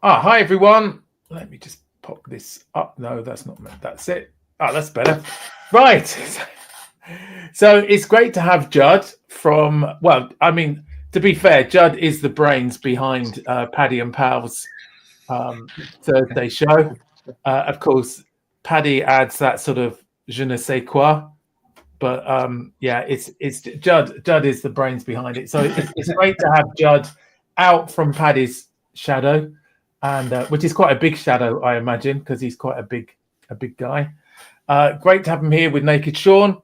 Hi everyone. Let me just pop this up. No, that's not meant. That's it. That's better. Right. So it's great to have Judd from, to be fair, Judd is the brains behind Paddy and Pals Thursday show. Of course, Paddy adds that sort of je ne sais quoi. But it's Judd. Judd is the brains behind it. So it's great to have Judd out from Paddy's shadow, and which is quite a big shadow, I imagine, because he's quite a big guy. Great to have him here with Naked Sean.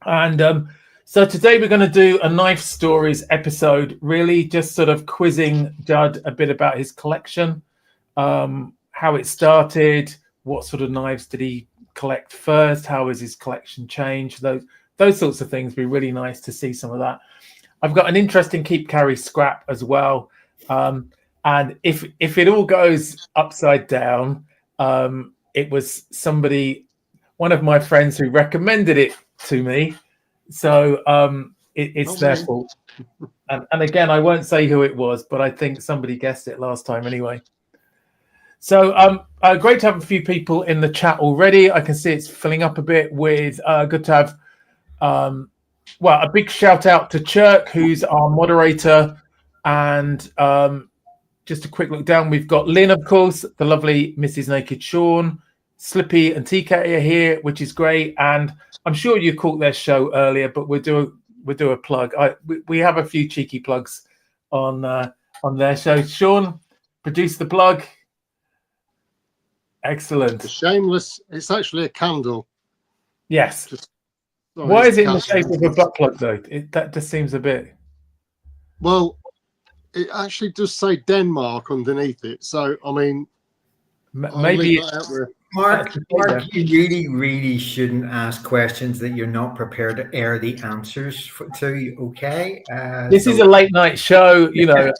And so today we're going to do a knife stories episode, really just sort of quizzing Judd a bit about his collection, how it started, what sort of knives did he collect first, how has his collection changed, those sorts of things. Be really nice to see some of that. I've got an interesting keep carry scrap as well, and if it all goes upside down, it was one of my friends who recommended it to me, so it's their fault. And again, I won't say who it was, but I think somebody guessed it last time anyway. So great to have a few people in the chat already. I can see it's filling up a bit with good to have a big shout out to Chirk, who's our moderator, and just a quick look down, we've got Lynn, of course, the lovely Mrs. Naked Sean, Slippy and TK are here, which is great, and I'm sure you caught their show earlier, but we'll do a plug. We have a few cheeky plugs on their show. Sean, produce the plug. Excellent. Shameless. It's actually a candle. Yes. Why is it in the shape of a butt plug, though? That just seems a bit. Well, it actually does say Denmark underneath it. So, I mean, maybe Mark, you really shouldn't ask questions that you're not prepared to air the answers to. Okay. This is a late night show, you know.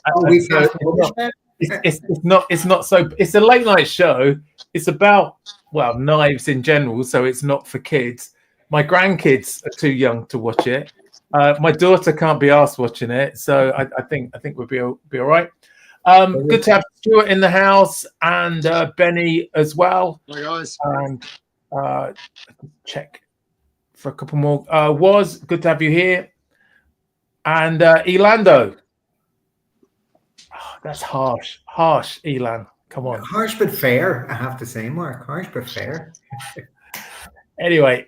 It's not so. It's a late night show. It's about knives in general, so it's not for kids. My grandkids are too young to watch it. My daughter can't be asked watching it, so I think we'll be all right. Good to have Stuart in the house and Benny as well. Hi guys. And check for a couple more. Was good to have you here, and Elando. Oh, that's harsh, Elan. Come on. Harsh but fair, I have to say, Mark. Harsh but fair. Anyway,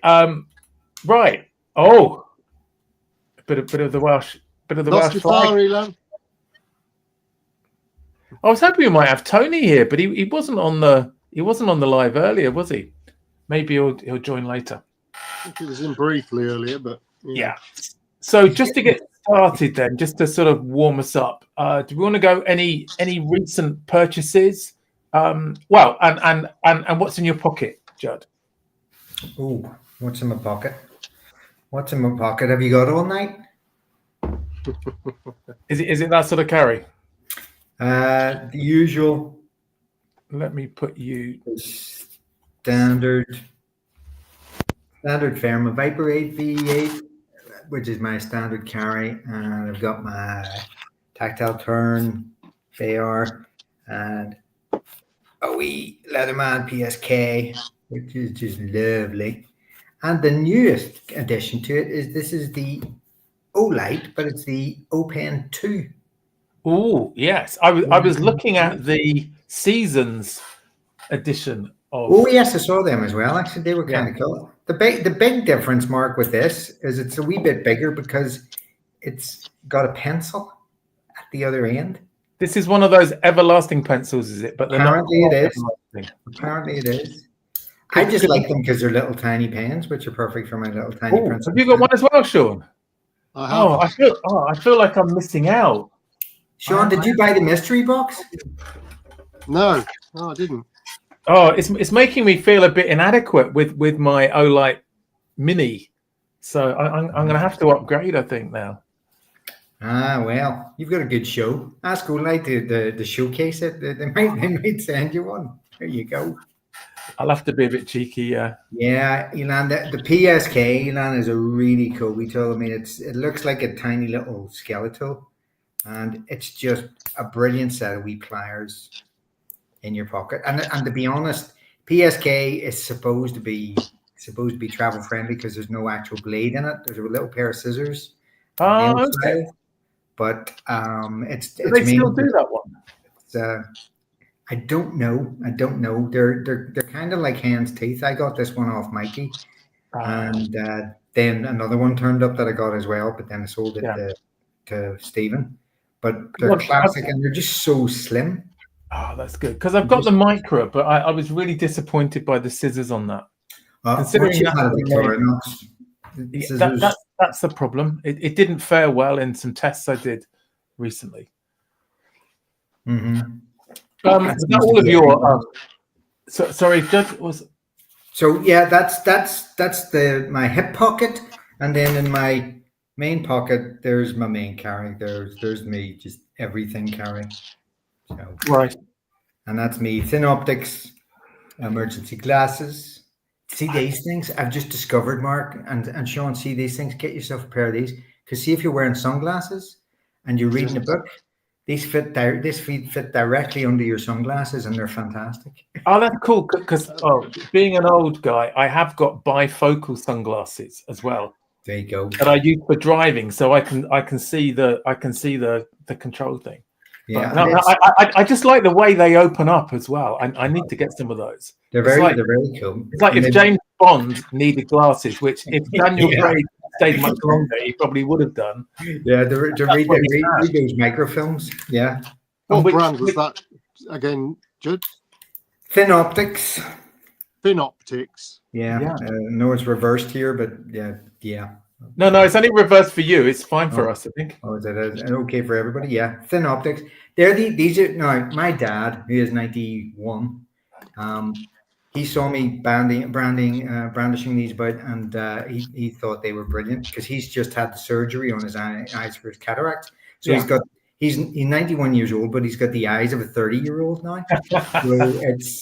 right. Oh, a bit of the Welsh, Welsh flag. I was hoping we might have Tony here, but he wasn't on the live earlier, was he? Maybe he'll join later. I think he was in briefly earlier, but yeah. So just to get started, then, just to sort of warm us up, do we want to go any recent purchases? And what's in your pocket, Judd? Oh, what's in my pocket? What's in my pocket? Have you got all night? Is it that sort of carry? The usual. Let me put you standard Firma Viper 8 V8, which is my standard carry, and I've got my tactile turn AR and a wee Leatherman PSK, which is just lovely. And the newest addition to it is the O-Light, but it's the O-Pen 2. Oh, yes. I was looking at the Seasons edition of. Oh, yes, I saw them as well. Actually, they were kind of cool. The big difference, Mark, with this is it's a wee bit bigger because it's got a pencil at the other end. This is one of those everlasting pencils, is it? But apparently it is. Apparently it is. I just like them because they're little tiny pens, which are perfect for my little tiny pencils. Have you got one as well, Sean? I feel like I'm missing out. Sean, did you buy the mystery box? No, I didn't. Oh, it's making me feel a bit inadequate with my O-Light Mini, so I'm going to have to upgrade, I think, now. Well, you've got a good show. Ask O-Light to showcase it. They might send you one. There you go. I'll have to be a bit cheeky, yeah. Yeah, Elan, the PSK, Elan, is a really cool tool. I mean, it looks like a tiny little skeletal, and it's just a brilliant set of wee pliers. in your pocket. And to be honest, PSK is supposed to be travel friendly because there's no actual blade in it. There's a little pair of scissors, nail Okay. style, but it's Do they still do that one? I don't know. They're kind of like hen's teeth. I got this one off Mikey, and then another one turned up that I got as well. But then I sold it to Stephen. But they're classic, and they're just so slim. Oh, that's good because I've got the micro, but I was really disappointed by the scissors on that. Considering that's the problem. It didn't fare well in some tests I did recently. Mm-hmm. Is that all of your? Sorry, Judge was. So yeah, that's my hip pocket, and then in my main pocket, there's my main carry. There's me, just everything carry. So, right, and that's me. Thin optics, emergency glasses. See these things? I've just discovered, Mark and Sean. See these things? Get yourself a pair of these. Because see if you're wearing sunglasses and you're reading a book. These fit directly under your sunglasses, and they're fantastic. Oh, that's cool. Because being an old guy, I have got bifocal sunglasses as well. There you go. That I use for driving, so I can see the control thing. Yeah, I just like the way they open up as well. I need to get some of those. They're very cool. It's like if James Bond needed glasses, which if Daniel Craig stayed much longer, he probably would have done. Yeah, to read those microfilms. Yeah. What brand was that again, Judd? Thin optics. Thin optics. Yeah. No, it's reversed here, but yeah. No, it's only reversed for you. It's fine for us, I think. Oh, is it okay for everybody? Yeah. Thin optics. These are now my dad, who is 91. He saw me brandishing these about, and he thought they were brilliant because he's just had the surgery on his eyes for his cataract. So he's 91 years old, but he's got the eyes of a 30-year-old now. So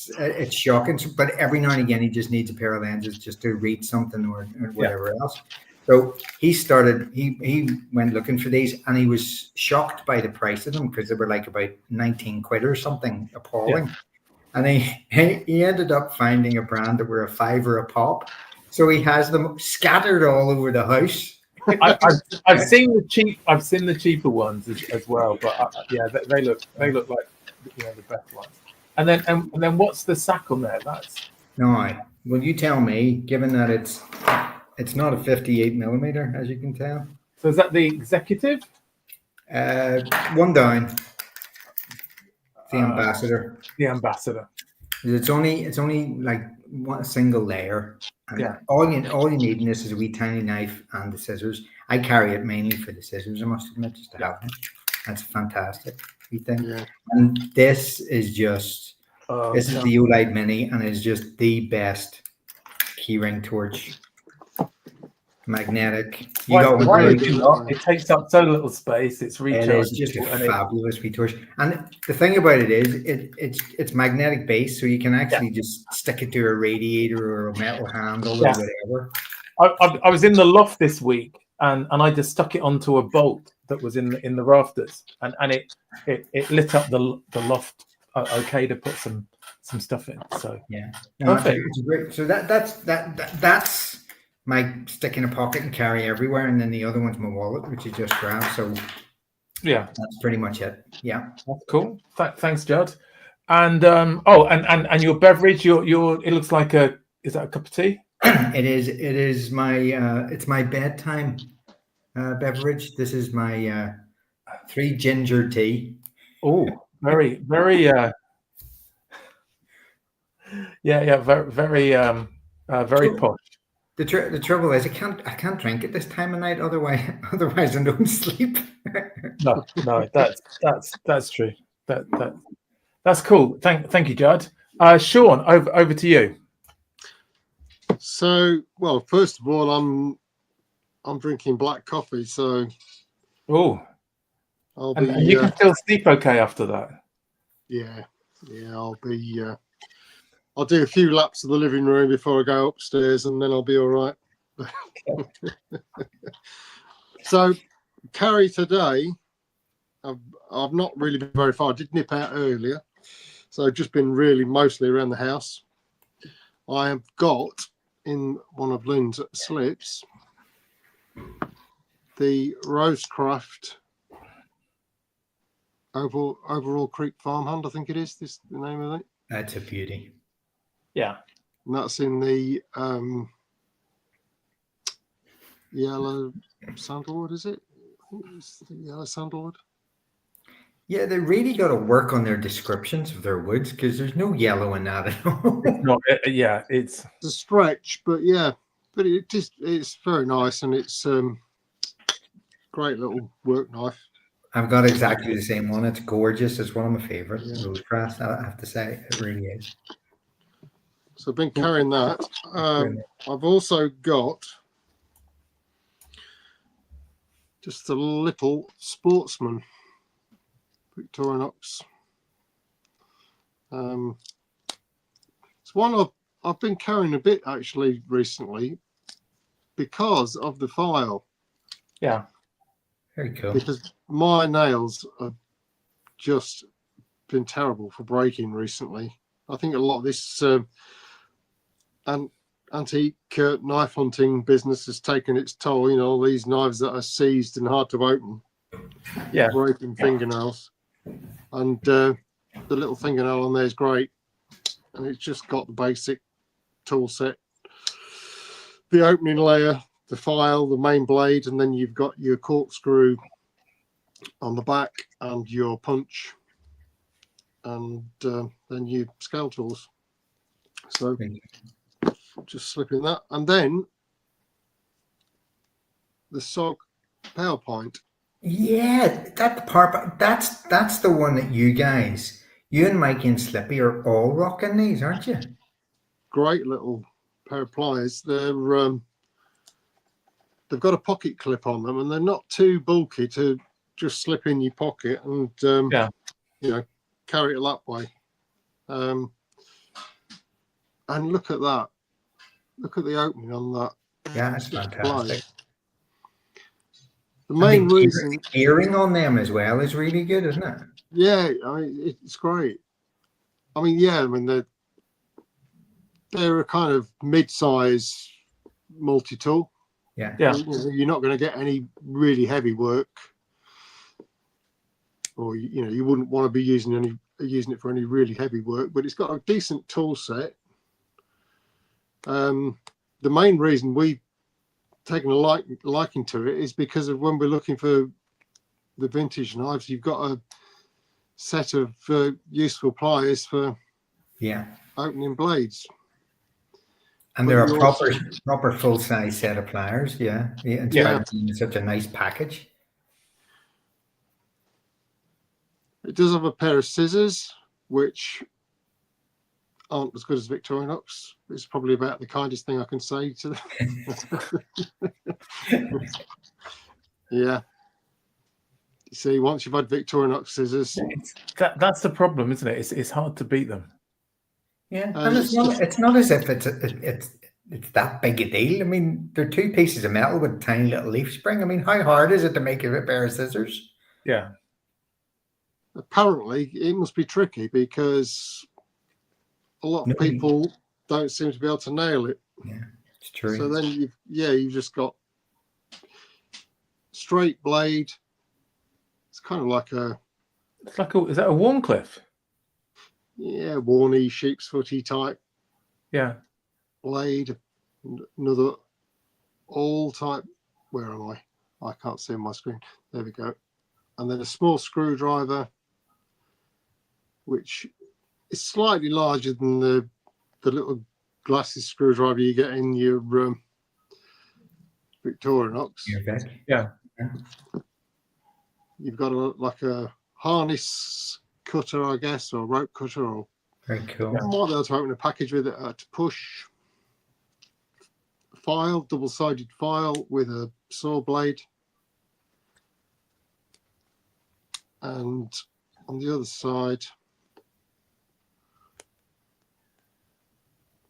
it's shocking. But every now and again, he just needs a pair of lenses just to read something or whatever else. So he went looking for these, and he was shocked by the price of them because they were like about 19 quid or something, appalling. Yeah. And he ended up finding a brand that were a $5 a pop. So he has them scattered all over the house. I've seen the cheaper ones as well, but they look like the best ones. And then what's the sack on there? Well, you tell me. Given that it's not a 58 millimeter, as you can tell. So is that the executive? One down. The ambassador. The ambassador. It's only like one single layer. And all you need in this is a wee tiny knife and the scissors. I carry it mainly for the scissors, I must admit, just to have them. That's fantastic. You think? Yeah. And this is just is the Olight Mini, and is just the best keyring torch. Magnetic. It takes up so little space. It's rechargeable. It is just a fabulous wee torch. And the thing about it is, it's magnetic base, so you can actually just stick it to a radiator or a metal handle or whatever. I was in the loft this week, and I just stuck it onto a bolt that was in the rafters, and it lit up the loft. Okay, to put some stuff in. So it's great. So that's my stick in a pocket and carry everywhere, and then the other one's my wallet, which is just grab. So that's pretty much it. Yeah, that's cool. Thanks, Judd. And and your beverage, your it looks like is that a cup of tea? It is my it's my bedtime beverage. This is my 3 ginger tea. Oh, very very very posh. The trouble is I can't drink it this time of night, otherwise I don't sleep. No, that's true. That's cool. Thank you, Judd. Sean, over to you. So, well, first of all, I'm drinking black coffee, so you can still sleep okay after that. Yeah, I'll do a few laps of the living room before I go upstairs, and then I'll be all right. So, carry today, I've not really been very far. I did nip out earlier. So just been really mostly around the house. I have got in one of Lynn's slips the Rosecraft Overall Creek Farmhand, I think it is. This the name of it. That's a beauty. Yeah. And that's in the yellow sandalwood, is it? I think it's the yellow sandalwood. Yeah, they really got to work on their descriptions of their woods because there's no yellow in that at all. It's not. Yeah, it's a stretch, but it's very nice, and it's great little work knife. I've got exactly the same one. It's gorgeous. It's one of my favorite Rosecraft. I have to say, it really is. So I've been carrying that. I've also got just a little Sportsman Victorinox. It's one I've been carrying a bit actually recently because of the file. Yeah. Very cool. Because my nails have just been terrible for breaking recently. I think a lot of this antique knife hunting business has taken its toll. You know, all these knives that are seized and hard to open. Yeah. Breaking fingernails. And the little fingernail on there is great. And it's just got the basic tool set. The opening layer, the file, the main blade, and then you've got your corkscrew on the back and your punch, and then your scale tools. So just slipping that, and then the SOG PowerPoint. Yeah, that's the one that you and Mikey and Slippy are all rocking these, aren't you? Great little pair of pliers. They've got a pocket clip on them, and they're not too bulky to just slip in your pocket and carry it that way. And look at that. Look at the opening on that. Yeah, it's fantastic. The main reason the gearing on them as well is really good, isn't it? Yeah, I mean, it's great. I mean, they're a kind of mid-size multi-tool. Yeah. You're not going to get any really heavy work, or you wouldn't want to be using it for any really heavy work. But it's got a decent tool set. The main reason we've taken a liking to it is because of when we're looking for the vintage knives, you've got a set of useful pliers for opening blades. And they're a proper full-size set of pliers, in such a nice package. It does have a pair of scissors, which aren't as good as Victorinox. It's probably about the kindest thing I can say to them. Yeah. You see, once you've had Victorinox scissors, that's the problem, isn't it? It's hard to beat them. Yeah, and it's not as if it's that big a deal. I mean, they're two pieces of metal with a tiny little leaf spring. I mean, how hard is it to make a pair of scissors? Yeah. Apparently, it must be tricky because a lot of people don't seem to be able to nail it. Yeah, it's true. So then you've just got straight blade. It's kind of like is that a Warncliffe? Yeah, Warney, sheep's footy type. Yeah. Blade, another all type. Where am I? I can't see on my screen. There we go. And then a small screwdriver, which is slightly larger than the little glasses screwdriver you get in your Victorinox. Yeah. You've got a harness cutter, I guess, or rope cutter, or very cool. I might be able to open a package with it to push. File, double-sided file with a saw blade, and on the other side,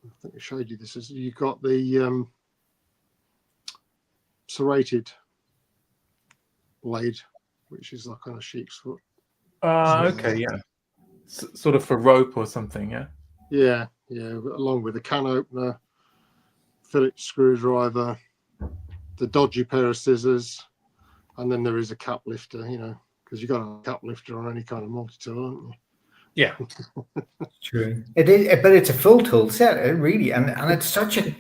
I think I showed you this. You've got the serrated blade, which is like on a sheep's foot. Okay, yeah. sort of for rope or something, yeah? Yeah, along with a can opener, Phillips screwdriver, the dodgy pair of scissors, and then there is a cap lifter, because you've got a cap lifter on any kind of multi-tool, haven't you? Yeah. True. It is, but it's a full tool set, really, and it's such a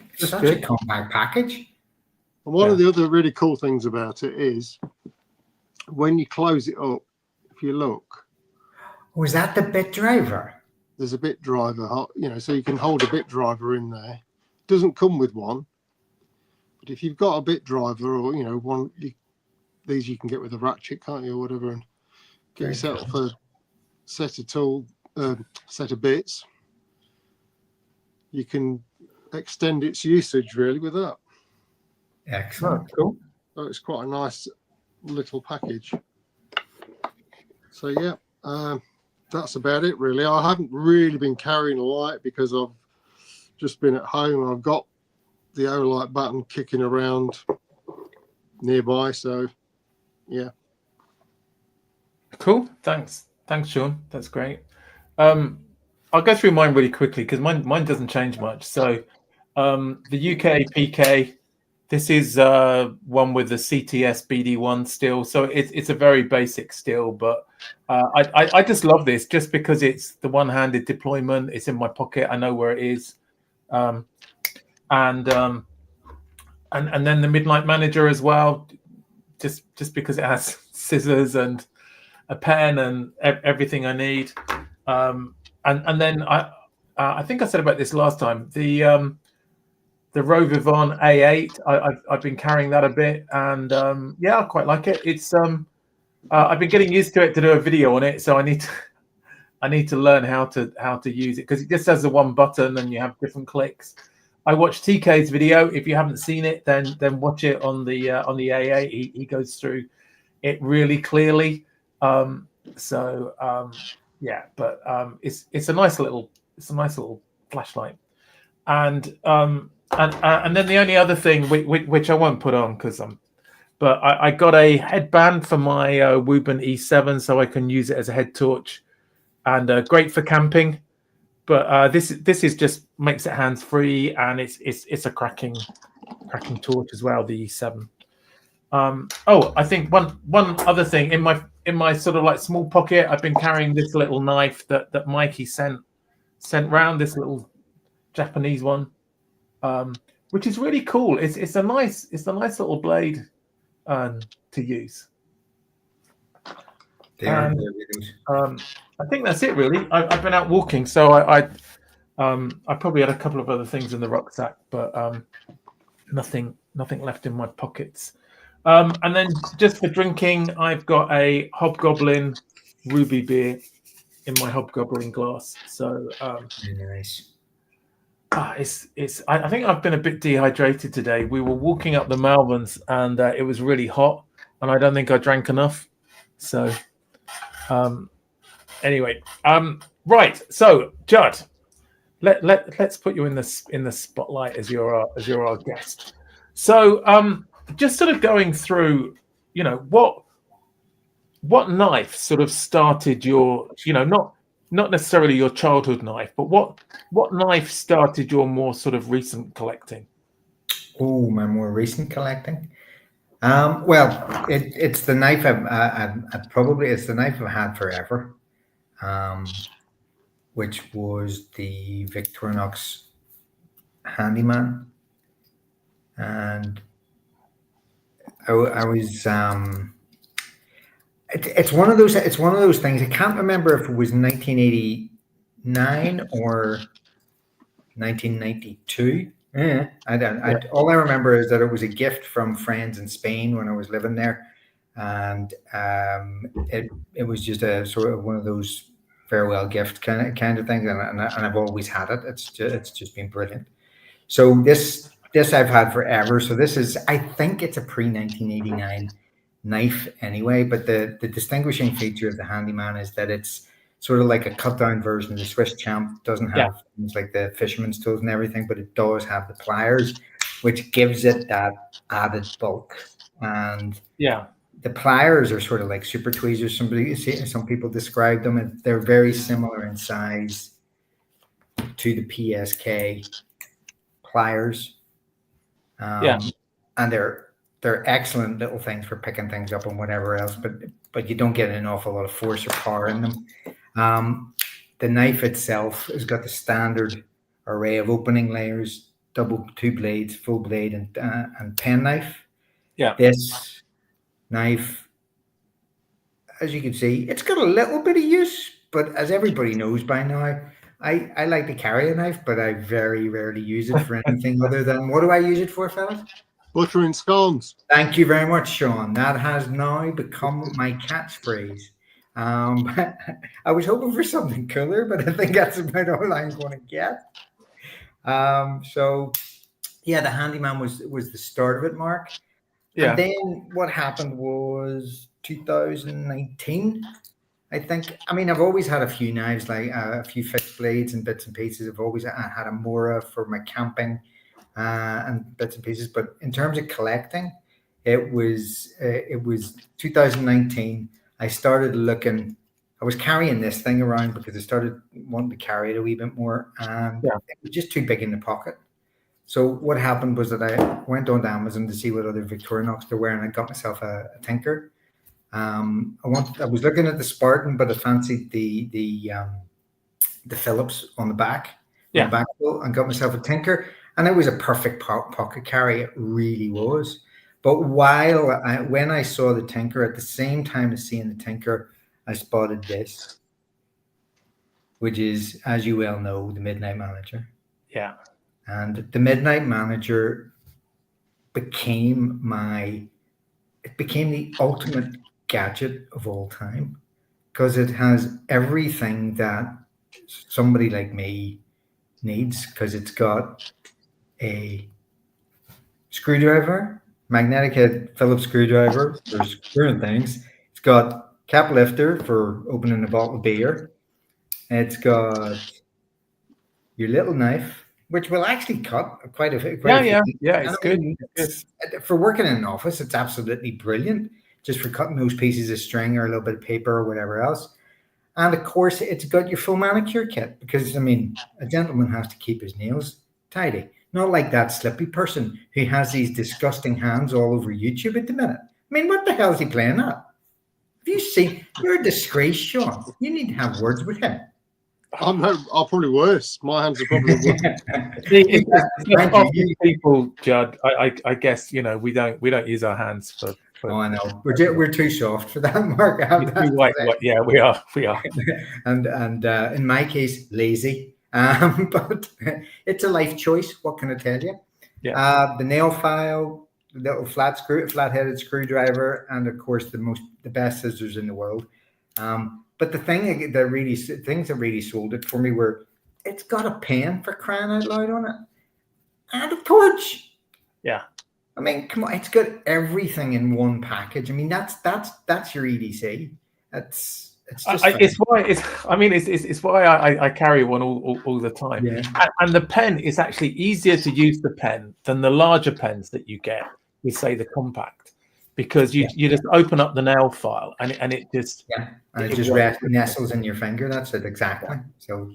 compact package. And one of the other really cool things about it is when you close it up, if you look. Was that the bit driver? There's a bit driver, so you can hold a bit driver in there. It doesn't come with one, but if you've got a bit driver or, one, these you can get with a ratchet, can't you, or whatever, and get yourself a set of bits. You can extend its usage really with that. Excellent. Oh, cool. So it's quite a nice little package. So yeah, that's about it really. I haven't really been carrying a light because I've just been at home. I've got the Olight button kicking around nearby. So yeah. Cool. Thanks, Sean. That's great. I'll go through mine really quickly because mine doesn't change much. So the UK PK, this is one with the CTS BD1 still. So it's a very basic still, but I just love this just because it's the one-handed deployment. It's in my pocket. I know where it is. And then the Midnight Manager as well, just because it has scissors and a pen and everything I need. And then I think I said about this last time. The Rovivon A8. I've been carrying that a bit, and I quite like it. It's I've been getting used to it to do a video on it, so I need to learn how to use it because it just has the one button and you have different clicks. I watched TK's video. If you haven't seen it, then watch it on the A8. He goes through it really clearly. It's a nice little flashlight. And then the only other thing which I won't put on but I got a headband for my Wuben E7 so I can use it as a head torch, and great for camping. But this is just makes it hands free, and it's a cracking torch as well. The E7. I think one other thing in my sort of like small pocket, I've been carrying this little knife that Mikey sent round, this little Japanese one, which is really cool. It's a nice little blade to use. I think that's it really. I've been out walking, so I probably had a couple of other things in the rucksack, but nothing left in my pockets. And then just for drinking, I've got a Hobgoblin Ruby beer in my Hobgoblin glass. So very nice. I think I've been a bit dehydrated today. We were walking up the Malverns and it was really hot, and I don't think I drank enough. So anyway, right. So Judd, let's put you in the spotlight as you're our guest. So just sort of going through, what knife sort of started your, not necessarily your childhood knife, but what knife started your more sort of recent collecting? Oh, my more recent collecting. Well, it's the knife it's the knife I've had forever, which was the Victorinox Handyman, and I was it's one of those things. I can't remember if it was 1989 or 1992. Yeah, I don't. All I remember is that it was a gift from friends in Spain when I was living there, and it was just a sort of one of those farewell gift kind of things, and I've always had it. It's just been brilliant. So this I've had forever. So this is, I think it's a pre-1989 knife anyway, but the distinguishing feature of the Handyman is that it's sort of like a cut down version of the Swiss Champ. Doesn't have things like the fisherman's tools and everything, but it does have the pliers, which gives it that added bulk. And The pliers are sort of like super tweezers. Some people describe them, and they're very similar in size to the PSK pliers. And they're excellent little things for picking things up and whatever else, but you don't get an awful lot of force or power in them. The knife itself has got the standard array of opening layers, two blades, full blade, and pen knife. Yeah. This knife, as you can see, it's got a little bit of use, but as everybody knows by now, I like to carry a knife, but I very rarely use it for anything other than, what do I use it for, fellas? Buttering scones. Thank you very much, Sean. That has now become my catchphrase. I was hoping for something cooler, but I think that's about all I'm going to get. So, yeah, the handyman was the start of it, Mark. Yeah. And then what happened was 2019, I think. I mean, I've always had a few knives, like a few fixed blades and bits and pieces. I've always had a Mora for my camping and bits and pieces. But in terms of collecting, it was 2019. I started looking. I was carrying this thing around because I started wanting to carry it a wee bit more, and it was just too big in the pocket. So what happened was that I went on to Amazon to see what other Victorinox there were, and I got myself a Tinker. I was looking at the Spartan, but I fancied the Phillips on the back, on the back wheel, and got myself a Tinker, and it was a perfect pocket carry. It really was. But when I saw the Tinker, at the same time as seeing the Tinker, I spotted this, which is, as you well know, the Midnight Manager. Yeah. And the Midnight Manager became the ultimate gadget of all time, because it has everything that somebody like me needs, because it's got a screwdriver, magnetic head Phillips screwdriver for screwing things. It's got cap lifter for opening a bottle of beer. It's got your little knife, which will actually cut quite a bit. It's good. For working in an office, it's absolutely brilliant, just for cutting those pieces of string or a little bit of paper or whatever else. And of course, it's got your full manicure kit, because, I mean, a gentleman has to keep his nails tidy. Not like that slippy person who has these disgusting hands all over YouTube at the minute. I mean, what the hell is he playing at? Have you seen? You're a disgrace, Sean. You need to have words with him. I'm probably worse. My hands are probably worse. People, Judd, I guess, you know, we don't use our hands for Oh, I know. We're too soft for that, Mark. Yeah, we are. and in my case, lazy. But it's a life choice. What can I tell you? Yeah. The nail file, the little flat-headed screwdriver, and of course the best scissors in the world. But the things that really sold it for me were, it's got a pen, for crying out loud, on it, and a torch. Yeah. I mean, come on, it's got everything in one package. I mean, that's your EDC. It's why I carry one all the time. Yeah. And the pen is actually easier to use, the pen, than the larger pens that you get with, say, the compact, because you just open up the nail file and it just nestles in your finger. That's it, exactly. So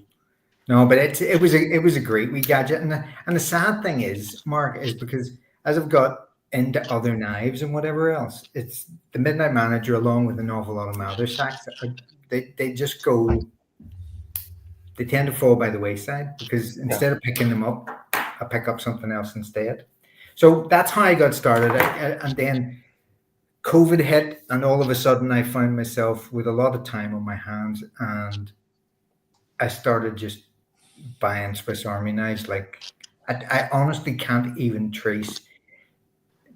no, but it was a great wee gadget, and the sad thing is, Mark, is because as I've got into other knives and whatever else, it's the Midnight Manager, along with an awful lot of my other sacks, they tend to fall by the wayside, because instead of picking them up, I pick up something else instead. So that's how I got started. And then COVID hit, and all of a sudden I found myself with a lot of time on my hands, and I started just buying Swiss Army knives. Like, I honestly can't even trace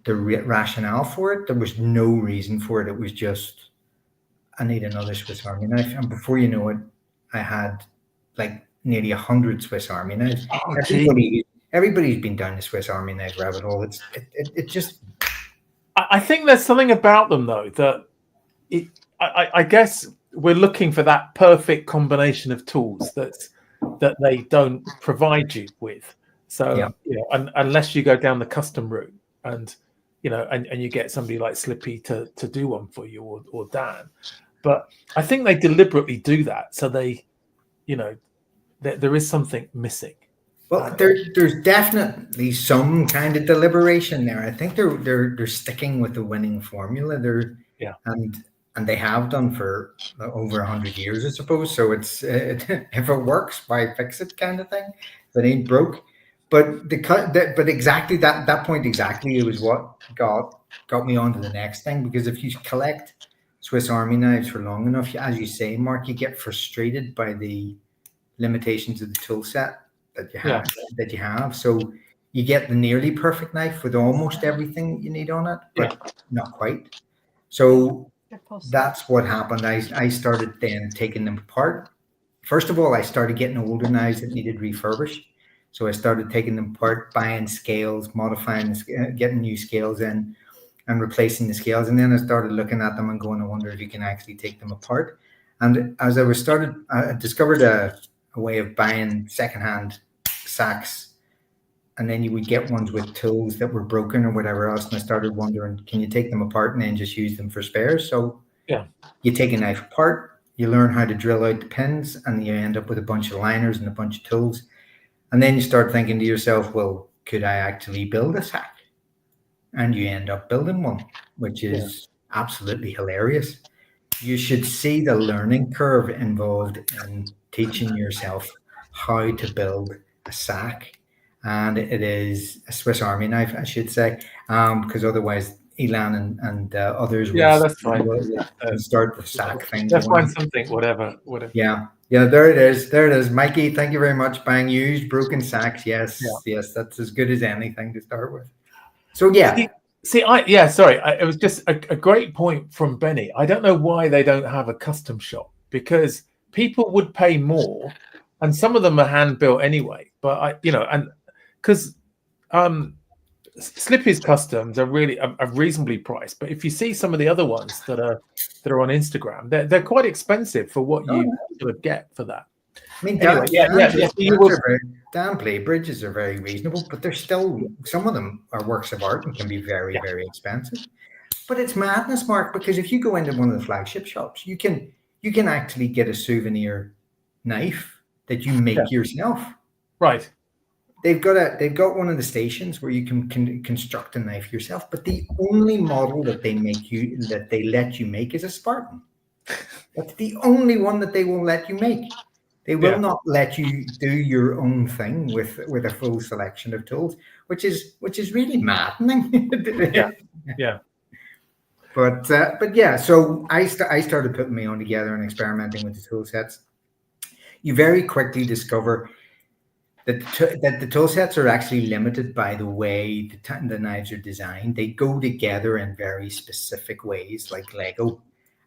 the rationale for it. There was no reason for it. It was just, I need another Swiss Army knife. And before you know it, I had like nearly 100 Swiss Army knives. Oh, everybody's been down the Swiss Army knife rabbit hole. It just. I think there's something about them, though, that I guess we're looking for that perfect combination of tools that they don't provide you with. So, you know, unless you go down the custom route, and and you get somebody like Slippy to do one for you, or Dan. But I think they deliberately do that, so they, there is something missing. Well, there's definitely some kind of deliberation there. I think they're sticking with the winning formula. And they have done for over 100 years, I suppose. So it's if it works, why fix it, kind of thing. If it ain't broke. But but exactly that point exactly, it was what got me on to the next thing. Because if you collect Swiss Army knives for long enough, as you say, Mark, you get frustrated by the limitations of the tool set that you have. So you get the nearly perfect knife with almost everything you need on it, but not quite. So that's what happened. I started then taking them apart. First of all, I started getting older knives that needed refurbished. So I started taking them apart, buying scales, modifying, getting new scales in, and replacing the scales. And then I started looking at them and going, I wonder if you can actually take them apart. And as I discovered a way of buying secondhand sacks, and then you would get ones with tools that were broken or whatever else. And I started wondering, can you take them apart and then just use them for spares? So you take a knife apart, you learn how to drill out the pins, and you end up with a bunch of liners and a bunch of tools. And then you start thinking to yourself, well, could I actually build a sack? And you end up building one, which is absolutely hilarious. You should see the learning curve involved in teaching yourself how to build a sack. And it is a Swiss Army knife, I should say, because otherwise Elan and others that's fine. will start the sack thing. Just find something, whatever. Yeah, there it is. Mikey, thank you very much. Buying used broken sacks. Yes, that's as good as anything to start with. So it was just a great point from Benny. I don't know why they don't have a custom shop, because people would pay more, and some of them are hand built anyway. But because Slippy's customs are really are reasonably priced. But if you see some of the other ones that are on Instagram, they're quite expensive for what you sort of get for that. I mean, Dan blade bridges are very reasonable, but they're still, some of them are works of art and can be very, very expensive. But it's madness, Mark, because if you go into one of the flagship shops, you can actually get a souvenir knife that you make yourself. Right. They've got one of the stations where you can construct a knife yourself, but the only model that they let you make is a Spartan. That's the only one that they will let you make. They will not let you do your own thing with a full selection of tools, which is really maddening. But yeah, so I started putting my own together and experimenting with the tool sets. You very quickly discover that the tool sets are actually limited by the way the knives are designed. They go together in very specific ways, like Lego.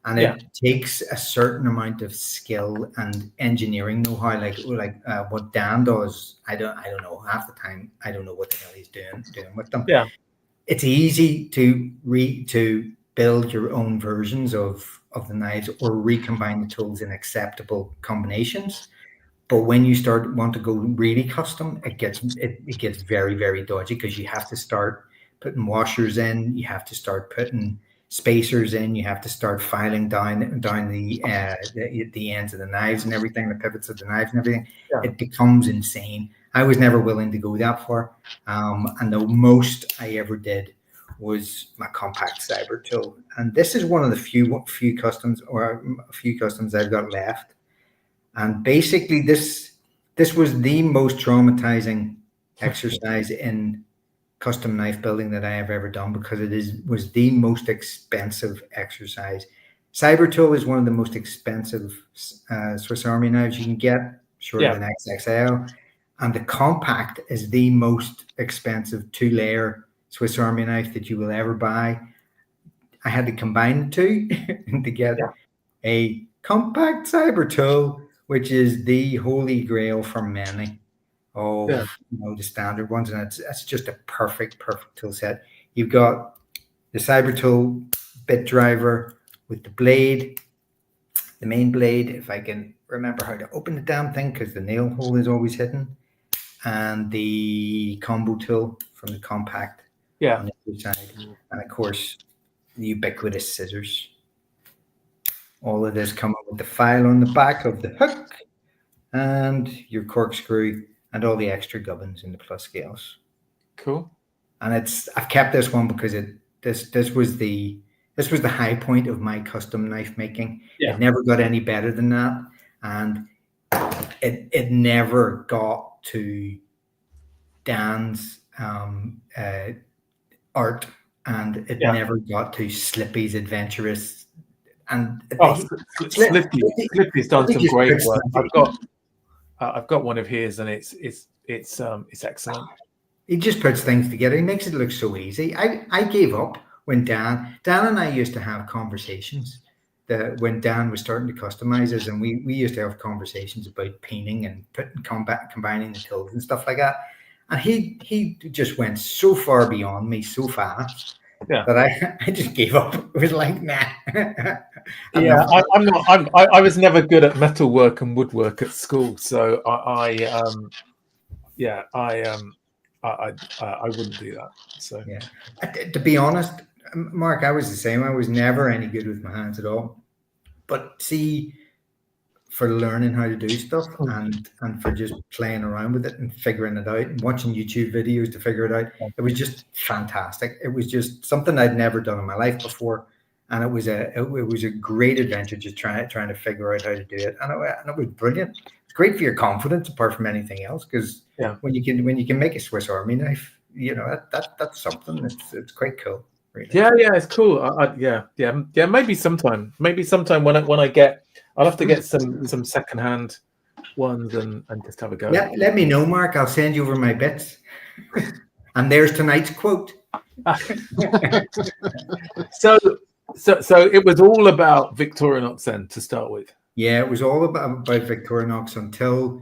And it takes a certain amount of skill and engineering know-how, like what Dan does. I don't know. Half the time, I don't know what the hell he's doing with them. Yeah, it's easy to build your own versions of the knives or recombine the tools in acceptable combinations. But when you want to go really custom, it gets very, very dodgy, because you have to start putting washers in. You have to start putting spacers in, you have to start filing down the ends of the knives and everything, the pivots of the knives and everything. It becomes insane. I was never willing to go that far, and the most I ever did was my compact cyber tool, and this is one of the few customs I've got left. And basically this was the most traumatizing exercise in custom knife building that I have ever done, because was the most expensive exercise. Cyber tool is one of the most expensive Swiss Army knives you can get, shorter than XXL, and the compact is the most expensive 2-layer Swiss Army knife that you will ever buy. I had to combine the two to get a compact cyber tool, which is the holy grail for many of the standard ones, and it's just a perfect tool set. You've got the cyber tool bit driver with the blade, the main blade, if I can remember how to open the damn thing, because the nail hole is always hidden, and the combo tool from the compact Yeah. on the other side, and of course the ubiquitous scissors. All of this coming with the file on the back of the hook, and your corkscrew, and all the extra gubbins in the plus scales. Cool. And I've kept this one because this was the high point of my custom knife making. Yeah. It never got any better than that, and it never got to Dan's art, and it never got to Slippy's adventurous. And Slippy's done some great work. I've got one of his, and it's excellent. He just puts things together. He makes it look so easy. I gave up when Dan and I used to have conversations when Dan was starting to customize us, and we used to have conversations about peening and combining the tools and stuff like that. And he just went so far beyond me so fast that I just gave up. It was like, nah. I was never good at metalwork and woodwork at school, so I wouldn't do that. So to be honest, Mark, I was the same. I was never any good with my hands at all. But see, for learning how to do stuff and for just playing around with it and figuring it out and watching YouTube videos to figure it out, it was just fantastic. It was just something I'd never done in my life before, and it was a great adventure just trying to figure out how to do it, and it was brilliant. It's great for your confidence, apart from anything else, because when you can make a Swiss Army knife, that's something. It's quite cool. Really. Yeah, it's cool. Maybe sometime when I get. I'll have to get some secondhand ones and just have a go. Yeah, let me know, Mark. I'll send you over my bits. And there's tonight's quote. So it was all about Victorinox then to start with. Yeah, it was all about Victorinox until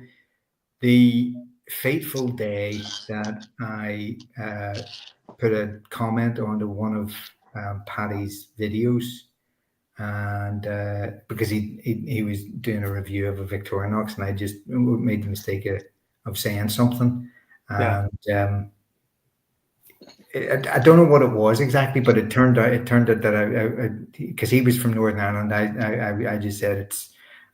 the fateful day that I put a comment onto one of Paddy's videos. And because he was doing a review of a Victorinox, and I just made the mistake of saying something, and I don't know what it was exactly, but it turned out that I because he was from Northern Ireland, I just said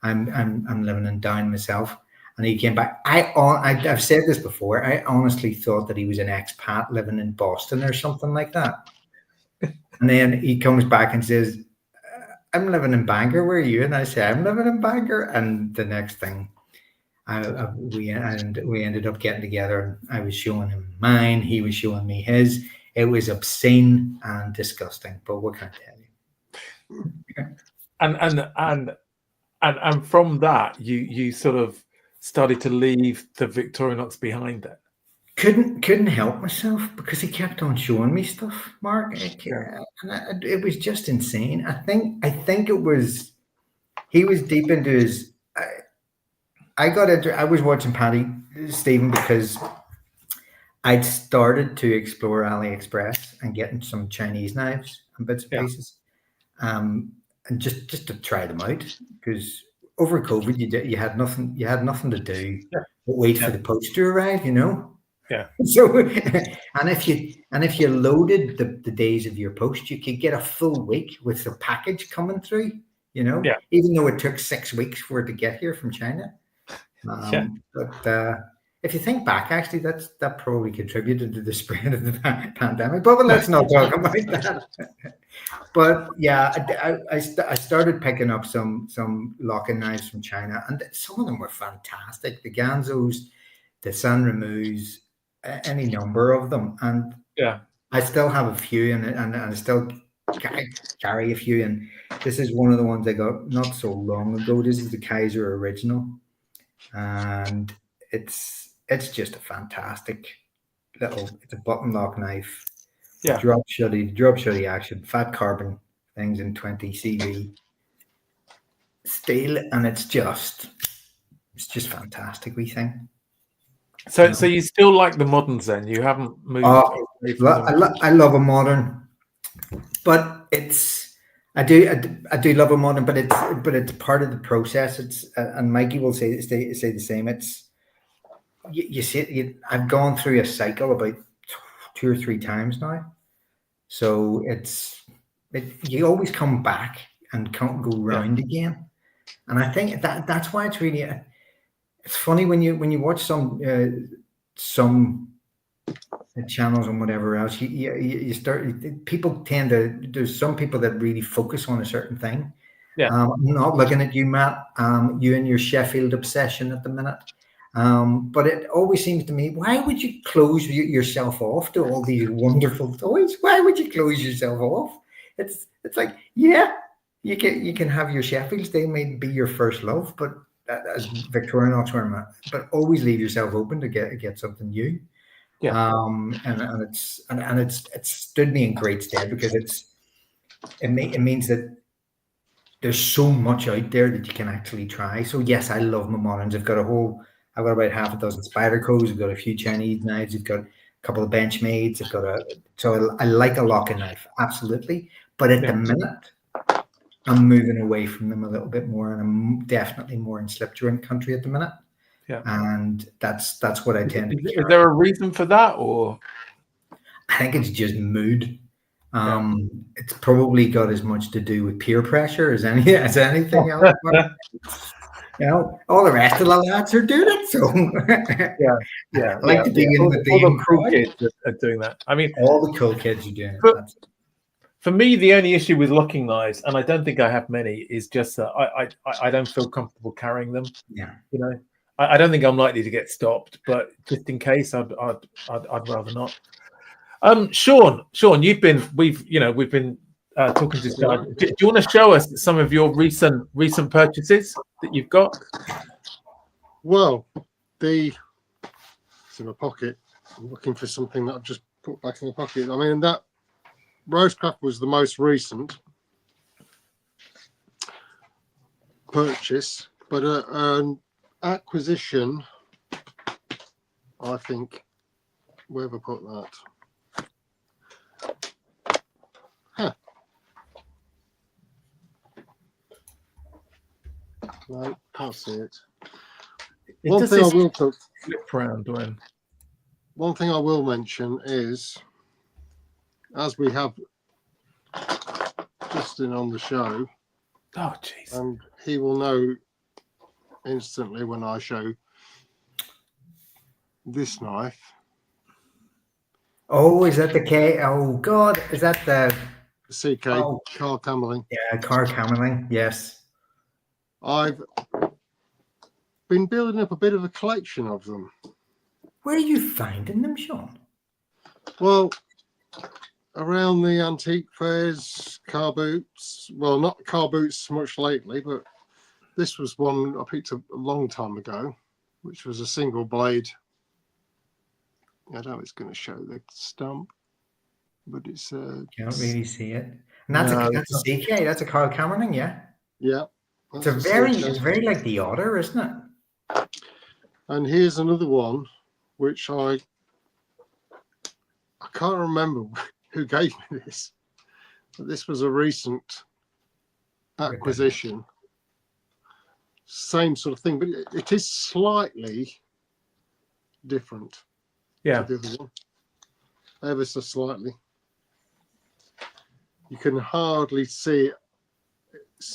I'm living in Down myself, and he came back. I've said this before. I honestly thought that he was an expat living in Boston or something like that, and then he comes back and says, I'm living in Bangor. Where are you? And I say, I'm living in Bangor. And the next thing, we ended up getting together. I was showing him mine. He was showing me his. It was obscene and disgusting. But what can I tell you? And from that, you sort of started to leave the Victorinox behind then. Couldn't help myself because he kept on showing me stuff, Mark. And it was just insane. I think it was he was deep into his. I was watching Paddy Stephen because I'd started to explore AliExpress and getting some Chinese knives and bits and pieces, and just to try them out because over COVID you had nothing to do but wait for the post to arrive, Yeah. So, and if you loaded the days of your post, you could get a full week with the package coming through. Even though it took 6 weeks for it to get here from China. But if you think back, actually, that probably contributed to the spread of the pandemic. But let's not talk about that. But yeah, I started picking up some locking knives from China, and some of them were fantastic. The Ganzos, the San Remus. Any number of them, and I still have a few, and I still carry a few. And this is one of the ones I got not so long ago. This is the Kaiser original, and it's just a fantastic it's a button lock knife. Drop shutty action, fat carbon things in 20 CV steel, and it's just fantastic. We think. So you still like the moderns then? You haven't moved away from them? I love a modern, but I do love a modern, but it's part of the process. It's and Mikey will say the same. It's you see I've gone through a cycle about 2 or 3 times now. So you always come back and can't go round again. And I think that's why it's really it's funny when you watch some channels and whatever else. You start, people tend to, there's some people that really focus on a certain thing. Yeah. I'm not looking at you, Matt. You and your Sheffield obsession at the minute. But it always seems to me, why would you close yourself off to all these wonderful toys? Why would you close yourself off? It's like, yeah, you can have your Sheffields. They may be your first love, but as Victorinox, but always leave yourself open to get something new. Yeah. And it's stood me in great stead because it means that there's so much out there that you can actually try. So yes, I love my Modens. I've got about half a dozen Spydercos. I've got a few Chinese knives. I've got a couple of Benchmades. So I like a locking knife, absolutely. But at the minute, I'm moving away from them a little bit more, and I'm definitely more in slip joint country at the minute. Yeah, and that's what I tend to. Is there a reason for that, or? I think it's just mood. It's probably got as much to do with peer pressure as anything else. All the rest of the lads are doing it, so I like to be in with all the cool kids are doing that. I mean, all the cool kids are doing it. For me, the only issue with locking knives, and I don't think I have many, is just that I don't feel comfortable carrying them. Yeah, I don't think I'm likely to get stopped, but just in case, I'd rather not. Sean, we've been talking to this guy. Do you want to show us some of your recent purchases that you've got? Well, it's in my pocket. I'm looking for something that I've just put back in the pocket. I mean, that Rosecraft was the most recent purchase, but an acquisition, I think. Where have I put that? No, can't see it. One thing I will mention is, as we have Justin on the show, oh jeez, and he will know instantly when I show this knife. Oh, is that the K? Oh God, is that the CK Carl Camerling? Yeah, Carl Camerling. Yes. I've been building up a bit of a collection of them. Where are you finding them, Sean? Well, around the antique fairs, car boots. Well, not car boots much lately, but this was one I picked up a long time ago, which was a single blade. I know it's going to show the stump, but it's can't really see it. And that's a CK. That's a Carl Camerling, yeah. Yeah. It's very like the Otter, isn't it? And here's another one, which I can't remember who gave me this, but this was a recent acquisition. Same sort of thing, but it is slightly different. Yeah. To the other one. Ever so slightly. You can hardly see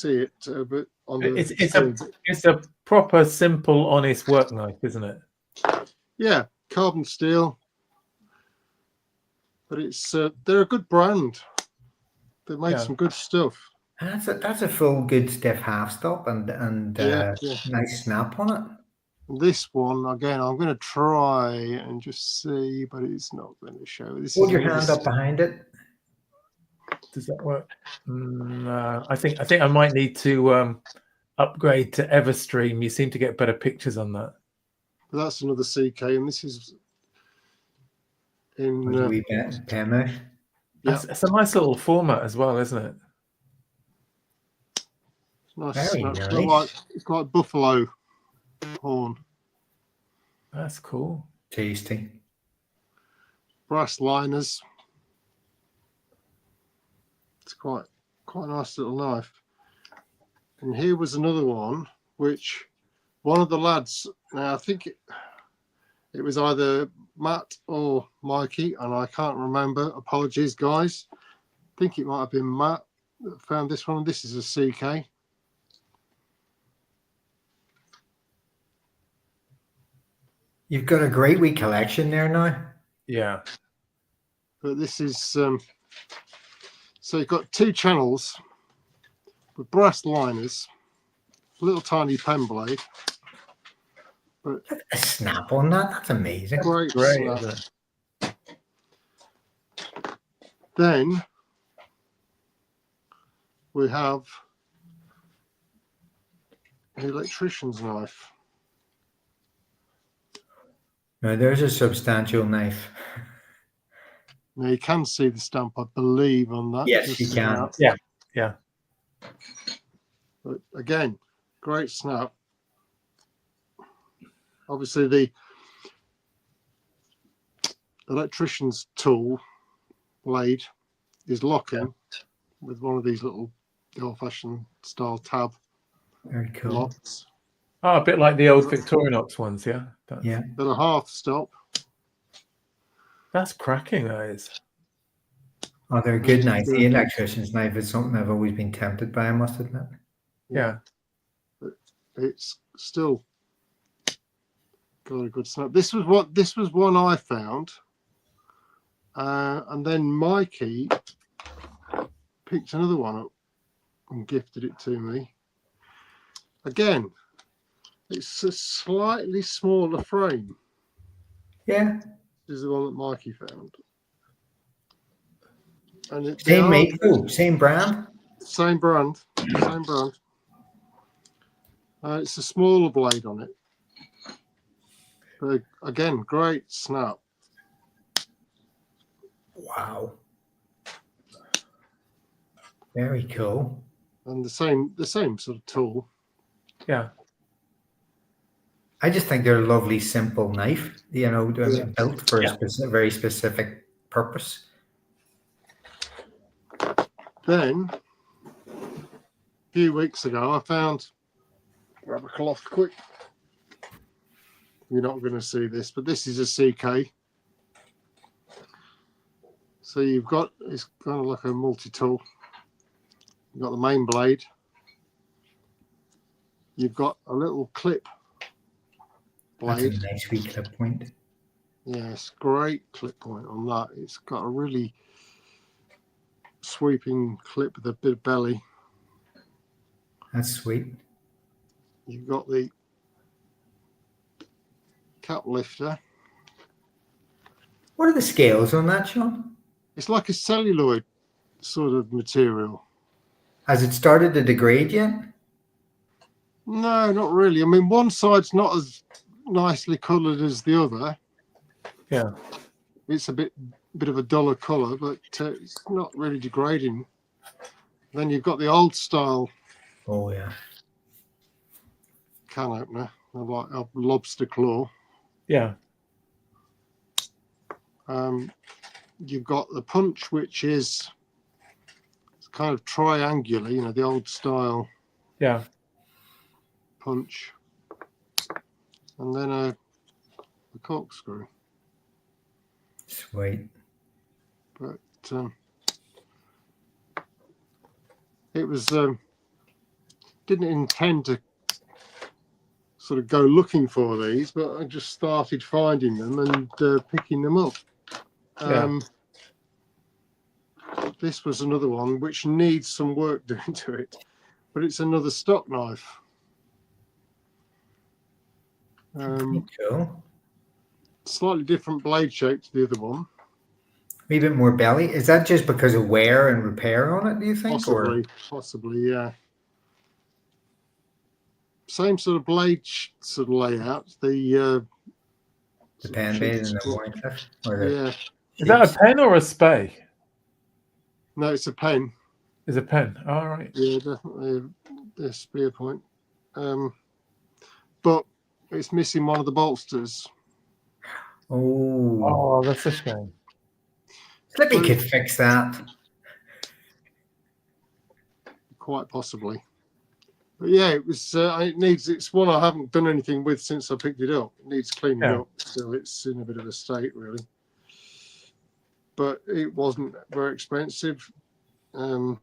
it, but on the it's a proper, simple, honest work knife, isn't it? Yeah, carbon steel. But it's they're a good brand. They made some good stuff. That's a full good stiff half stop and nice snap on it. This one again, I'm going to try and just see, but it's not going to show. Hold your hand up behind it. Does that work? No, I think I might need to upgrade to Everstream. You seem to get better pictures on that. But that's another CK, and this is in Pema. It's a nice little format as well, isn't it? Nice. Very nice. It's like buffalo horn. That's cool. Tasty. Brass liners. It's quite a nice little knife. And here was another one, which one of the lads. Now I think It was either Matt or Mikey, and I can't remember. Apologies, guys. I think it might have been Matt that found this one. This is a CK. You've got a great wee collection there now. Yeah. But this is so you've got 2 channels with brass liners, little tiny pen blade. But A snap on that. That's amazing. great Great. snap. Isn't it? Then we have an electrician's knife. Now there's a substantial knife. Now you can see the stamp, I believe, on that. Yes, Just you can. about. Yeah. But again, great snap. Obviously, the electrician's tool blade is locking with one of these little old-fashioned style tab Very cool. locks. Oh, a bit like the old Victorinox ones, yeah. Yeah. Then a half stop. That's cracking, that is. Oh, they're a good knife. The electrician's knife is something I've always been tempted by, I must admit. Yeah. It's still got a good snap. This was one I found, and then Mikey picked another one up and gifted it to me. Again, it's a slightly smaller frame. Yeah. This is the one that Mikey found. And it's Same make, though. Same brand. Same brand. Same brand. It's a smaller blade on it. But again, great snap. Wow. Very cool. And the same sort of tool. Yeah. I just think they're a lovely, simple knife, you know, built for a very specific purpose. Then, a few weeks ago, I found, grab a cloth quick. You're not going to see this, but this is a CK. So you've got, it's kind of like a multi-tool. You've got the main blade. You've got a little clip blade. That's a nice wee clip point. Yes, great clip point on that. It's got a really sweeping clip with a bit of belly. That's sweet. You've got the cap lifter. What are the scales on that, Sean? It's like a celluloid sort of material. Has it started to degrade yet? No, not really. I mean, one side's not as nicely coloured as the other. Yeah. It's a bit of a duller colour, but it's not really degrading. Then you've got the old style Oh, yeah. can opener, like a lobster claw. Yeah. You've got the punch, which is kind of triangular, you know, the old style Yeah. punch. And then a corkscrew. Sweet. But it was didn't intend to sort of go looking for these, but I just started finding them and picking them up. This was another one which needs some work doing to it, but it's another stock knife. Cool. Slightly different blade shape to the other one. A wee bit more belly. Is that just because of wear and repair on it, do you think? Possibly, yeah. Same sort of blade sort of layout. The pen blade and the wine clip? Yeah. Is that a pen or a spay? No, it's a pen. Is a pen. All right. Yeah, definitely a spear point. But it's missing one of the bolsters. Oh, that's a shame. Slippy could fix that. Quite possibly. But yeah, it was. It needs. It's one I haven't done anything with since I picked it up. It needs cleaning up, so it's in a bit of a state, really. But it wasn't very expensive. It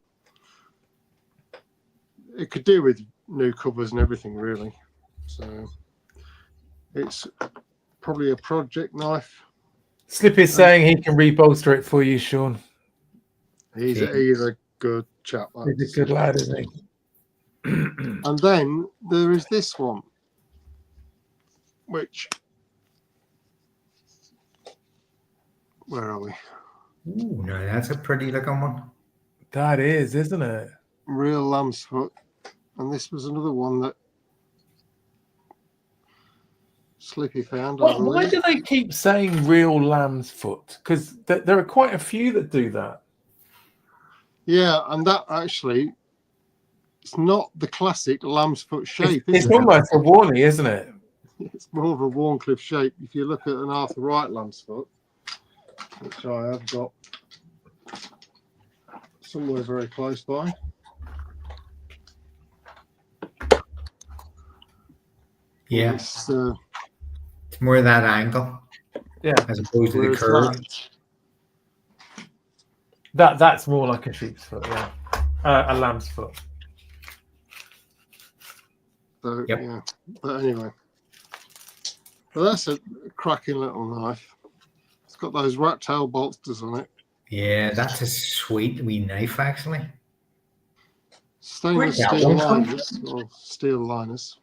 could do with new covers and everything, really. So it's probably a project knife. Slippy's saying he can rebolster it for you, Sean. He's a good chap. He's a good lad, isn't he? And then there is this one, which, where are we? Ooh, no, that's a pretty looking one. That is, isn't it? Real lamb's foot. And this was another one that Slippy found. Why do they keep saying real lamb's foot? Because there are quite a few that do that. Yeah, and that actually, it's not the classic lamb's foot shape. It's almost a Warney, isn't it? It's more of a Warncliffe shape. If you look at an Arthur Wright lamb's foot, which I have got somewhere very close by. Yeah, it's more of that angle, as opposed to the curve. That's more like a sheep's foot, a lamb's foot. So yeah, but anyway, well, that's a cracking little knife. It's got those rat tail bolsters on it. Yeah, that's a sweet wee knife, actually. Stainless steel liners or steel liners.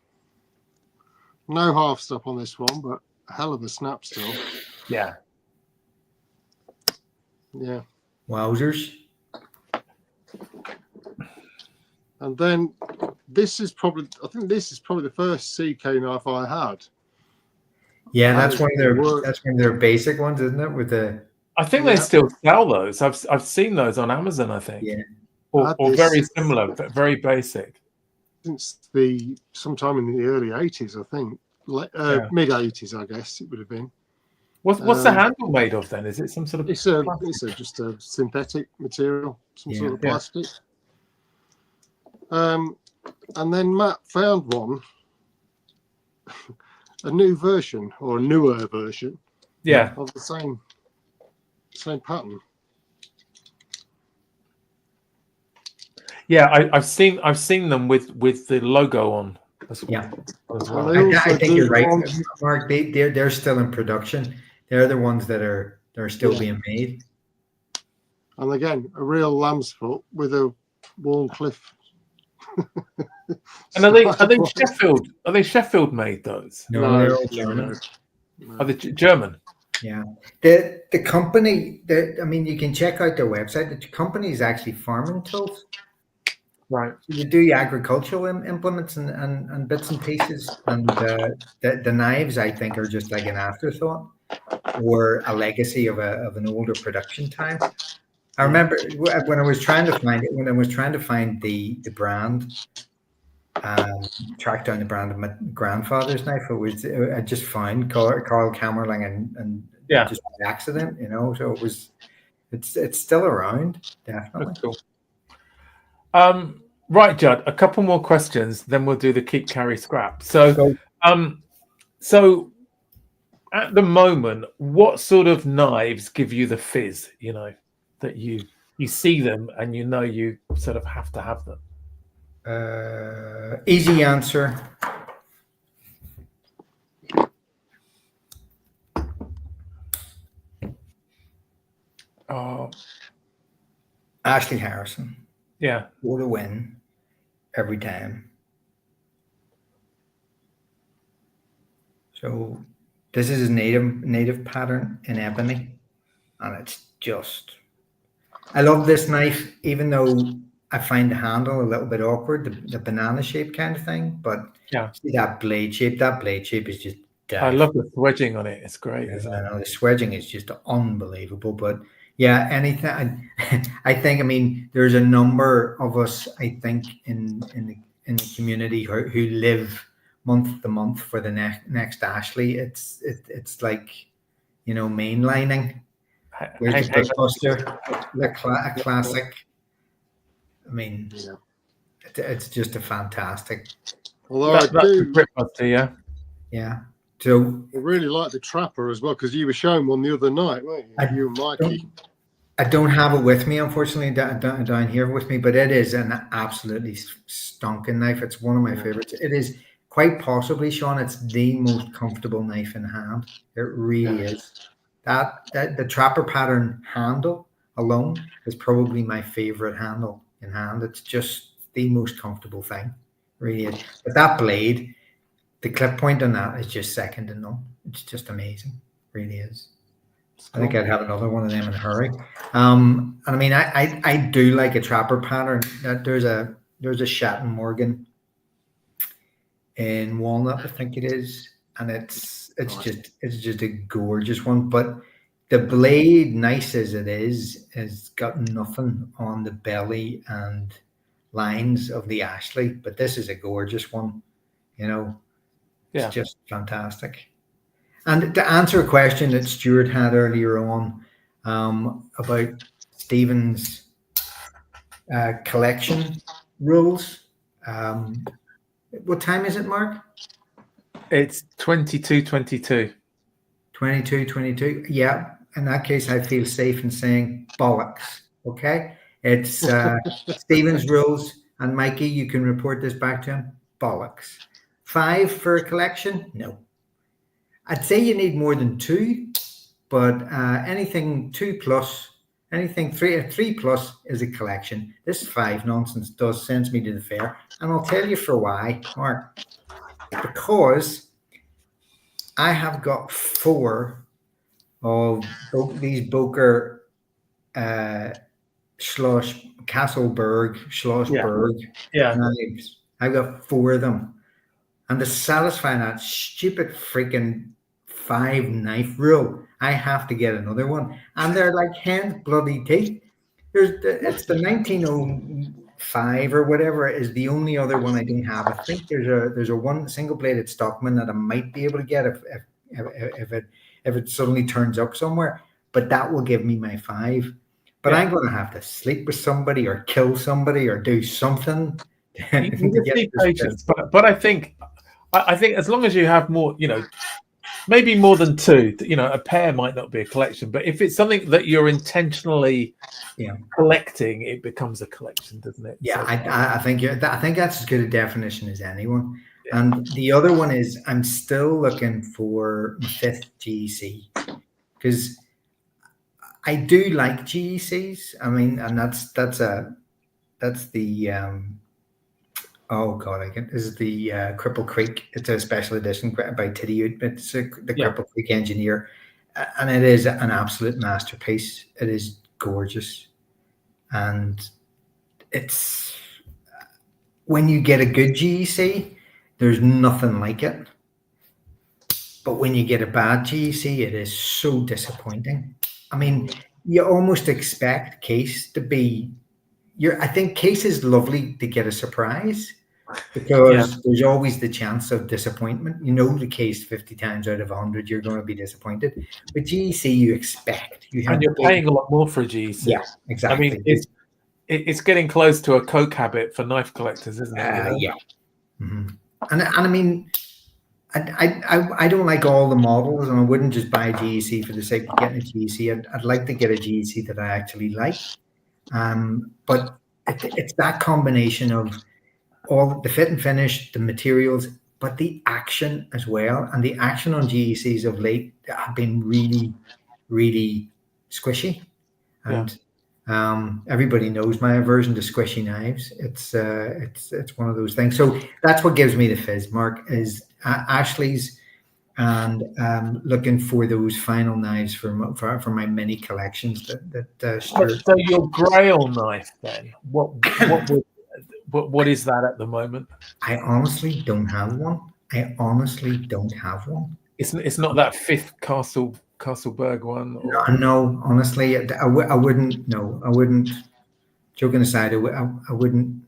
No half stop on this one, but a hell of a snap still. Yeah. Yeah. Wowzers. And then this is probably, I think this is probably the first CK knife I had. Yeah, that's one of their basic ones, isn't it? With the I think they still sell those. I've seen those on Amazon, I think. Yeah. Or very similar, but very basic. Since sometime in the early 80s, I think. Mid 80s, I guess it would have been. What's the handle made of then? Is it some sort of? It's just a synthetic material, some sort of plastic. And then Matt found one, a new version or a newer version, of the same pattern. Yeah, I've seen them with the logo on. As well. I think you're right, Mark. They're still in production. They're the ones that are still being made. And again, a real lamb's foot with a Warncliffe. And are they Sheffield? Are they Sheffield made those? No, they're all German. Are they German? Yeah. The company. I mean, you can check out their website. The company is actually Farming Tools. Right. You do agricultural implements and bits and pieces, and the knives, I think, are just like an afterthought or a legacy of an older production time. I remember when I was trying to find it, when I was trying to find the brand, track down the brand of my grandfather's knife. I just found Carl Kammerling and just by accident, So it's still around, definitely. That's cool. Right, Judd, a couple more questions, then we'll do the keep, carry, scrap. So at the moment, what sort of knives give you the fizz, that you see them and you sort of have to have them? Easy answer. Ashley Harrison. Yeah. What a win every time. So this is a native pattern in ebony, and it's just, I love this knife, even though I find the handle a little bit awkward, the banana shape kind of thing, but see that blade shape is just dead. I love the swedging on it. It's great, isn't it? The swedging is just unbelievable, but yeah, anything. I think. I mean, there's a number of us. I think in the community who live month to month for the next Ashley. It's like, mainlining. Where's the Buster? A classic. I mean, It's just a fantastic. Although That's I the do, grip buster, yeah. Yeah. So I really like the Trapper as well, because you were showing one the other night, weren't you? You and Mikey. I don't have it with me, unfortunately, down here with me, but it is an absolutely stonking knife. It's one of my favorites. It is quite possibly, Sean, it's the most comfortable knife in hand. It really is. That the Trapper pattern handle alone is probably my favorite handle in hand. It's just the most comfortable thing, really is. But that blade, the clip point on that is just second to none. It's just amazing, really is. I think I'd have another one of them in a hurry. And I mean, I do like a Trapper pattern. There's a Shatton Morgan in walnut, I think it is, and it's just a gorgeous one. But the blade, nice as it is, has got nothing on the belly and lines of the Ashley. But this is a gorgeous one. It's just fantastic. And to answer a question that Stuart had earlier on about Stephen's collection rules, what time is it, Mark? It's 22:22. 22:22. Yeah. In that case, I feel safe in saying bollocks. Okay. It's Stephen's rules. And Mikey, you can report this back to him. Bollocks. 5 for a collection? No. I'd say you need more than 2, but anything 2+, anything 3+ is a collection. This 5 nonsense sends me to the fair. And I'll tell you for why, Mark. Because I have got 4 of these Boker Schlossberg knives. I've got 4 of them. And to satisfy that stupid freaking 5 knife rule, I have to get another one. And they're like hen's bloody teeth. It's the 1905 or whatever is the only other one I don't have. I think there's a one single-bladed Stockman that I might be able to get if it suddenly turns up somewhere. But that will give me my 5. But I'm going to have to sleep with somebody or kill somebody or do something. You just need patience. But I think as long as you have more, maybe more than 2, a pair might not be a collection, but if it's something that you're intentionally collecting, it becomes a collection, doesn't it? Yeah, I think that's as good a definition as anyone. Yeah. And the other one is I'm still looking for my 5th GEC because I do like GECs. I mean, and that's the oh God, this is the Cripple Creek. It's a special edition by Tiddy. It's the Cripple Creek Engineer, and it is an absolute masterpiece. It is gorgeous, and it's when you get a good GEC, there's nothing like it. But when you get a bad GEC, it is so disappointing. I mean, you almost expect Case to be. I think Case is lovely to get a surprise because there's always the chance of disappointment. The Case 50 times out of 100, you're going to be disappointed. But GEC, you expect. And you're paying a lot more for a GEC. Yeah, exactly. I mean, it's getting close to a Coke habit for knife collectors, isn't it? Yeah. Mm-hmm. And I mean, I don't like all the models, and I wouldn't just buy a GEC for the sake of getting a GEC. I'd like to get a GEC that I actually like. But it's that combination of all the fit and finish, the materials, but the action as well. And the action on GECs of late have been really, really squishy. And everybody knows my aversion to squishy knives. It's one of those things. So that's what gives me the fizz, Mark, is Ashley's and looking for those final knives for my mini collections. So your Grail knife, then, what is that at the moment? I honestly don't have one. It's not that 5th Castleberg one. Or... No, honestly, I wouldn't. No, I wouldn't. Joking aside, I wouldn't.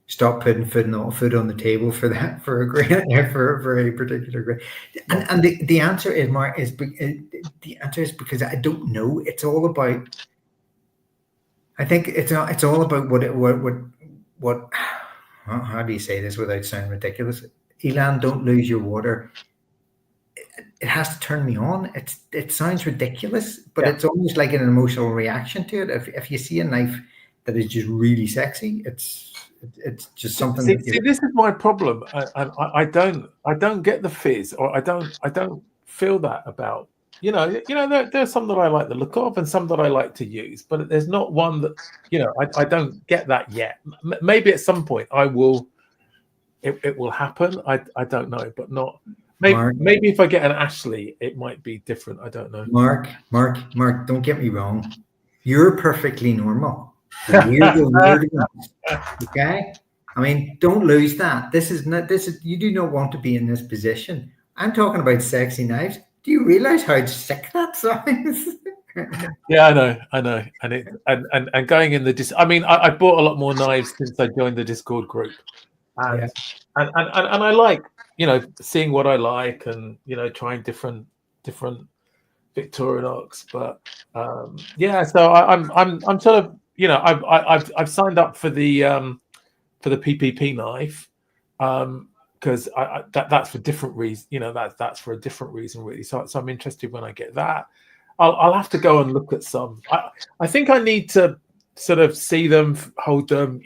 Stop putting food on the table for that for a particular grade. And the answer is, Mark, the answer is because I don't know. It's all about. I think it's all about what? How do you say this without sounding ridiculous? Elan, don't lose your water. It has to turn me on. It sounds ridiculous, but it's almost like an emotional reaction to it. If you see a knife that is just really sexy, it's just something. See, this is my problem. I don't get the fizz, or I don't feel that about. There's some that I like the look of, and some that I like to use, but there's not one that I don't get that yet. Maybe at some point I will. It will happen. I don't know, but not. Maybe if I get an Ashley, it might be different. I don't know. Mark, don't get me wrong. You're perfectly normal. Weird, okay? I mean, don't lose that. This is you do not want to be in this position. I'm talking about sexy knives. Do you realize how sick that sounds? Yeah, I know. And going in the I bought a lot more knives since I joined the Discord group. And I like, seeing what I like and trying different Victorinox, but so I'm sort of I've signed up for the PPP knife because that's for different reasons. That's for a different reason really. So I'm interested when I get that. I'll have to go and look at some. I think I need to sort of see them, hold them.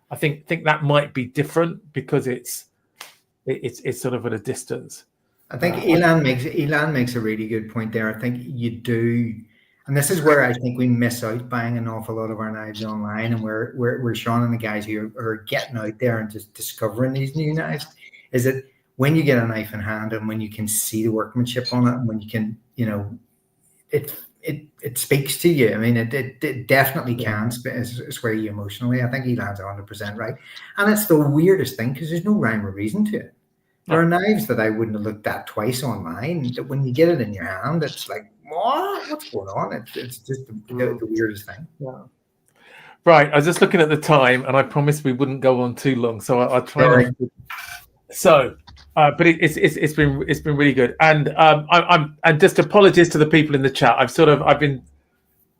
I think that might be different because it's sort of at a distance. I think Elan makes a really good point there. I think you do, and this is where I think we miss out buying an awful lot of our knives online, and we're Sean and the guys who are getting out there and just discovering these new knives. Is that when you get a knife in hand and when you can see the workmanship on it, and when you can, it speaks to you. I mean, it definitely can sway you emotionally. I think Elan's 100% right, and it's the weirdest thing because there's no rhyme or reason to it. There are knives that I wouldn't have looked at twice online. That when you get it in your hand, it's like, what's going on? It's just the weirdest thing. Yeah. Right. I was just looking at the time, and I promised we wouldn't go on too long, so I'll try. So, but it's been really good, and and just apologies to the people in the chat. I've been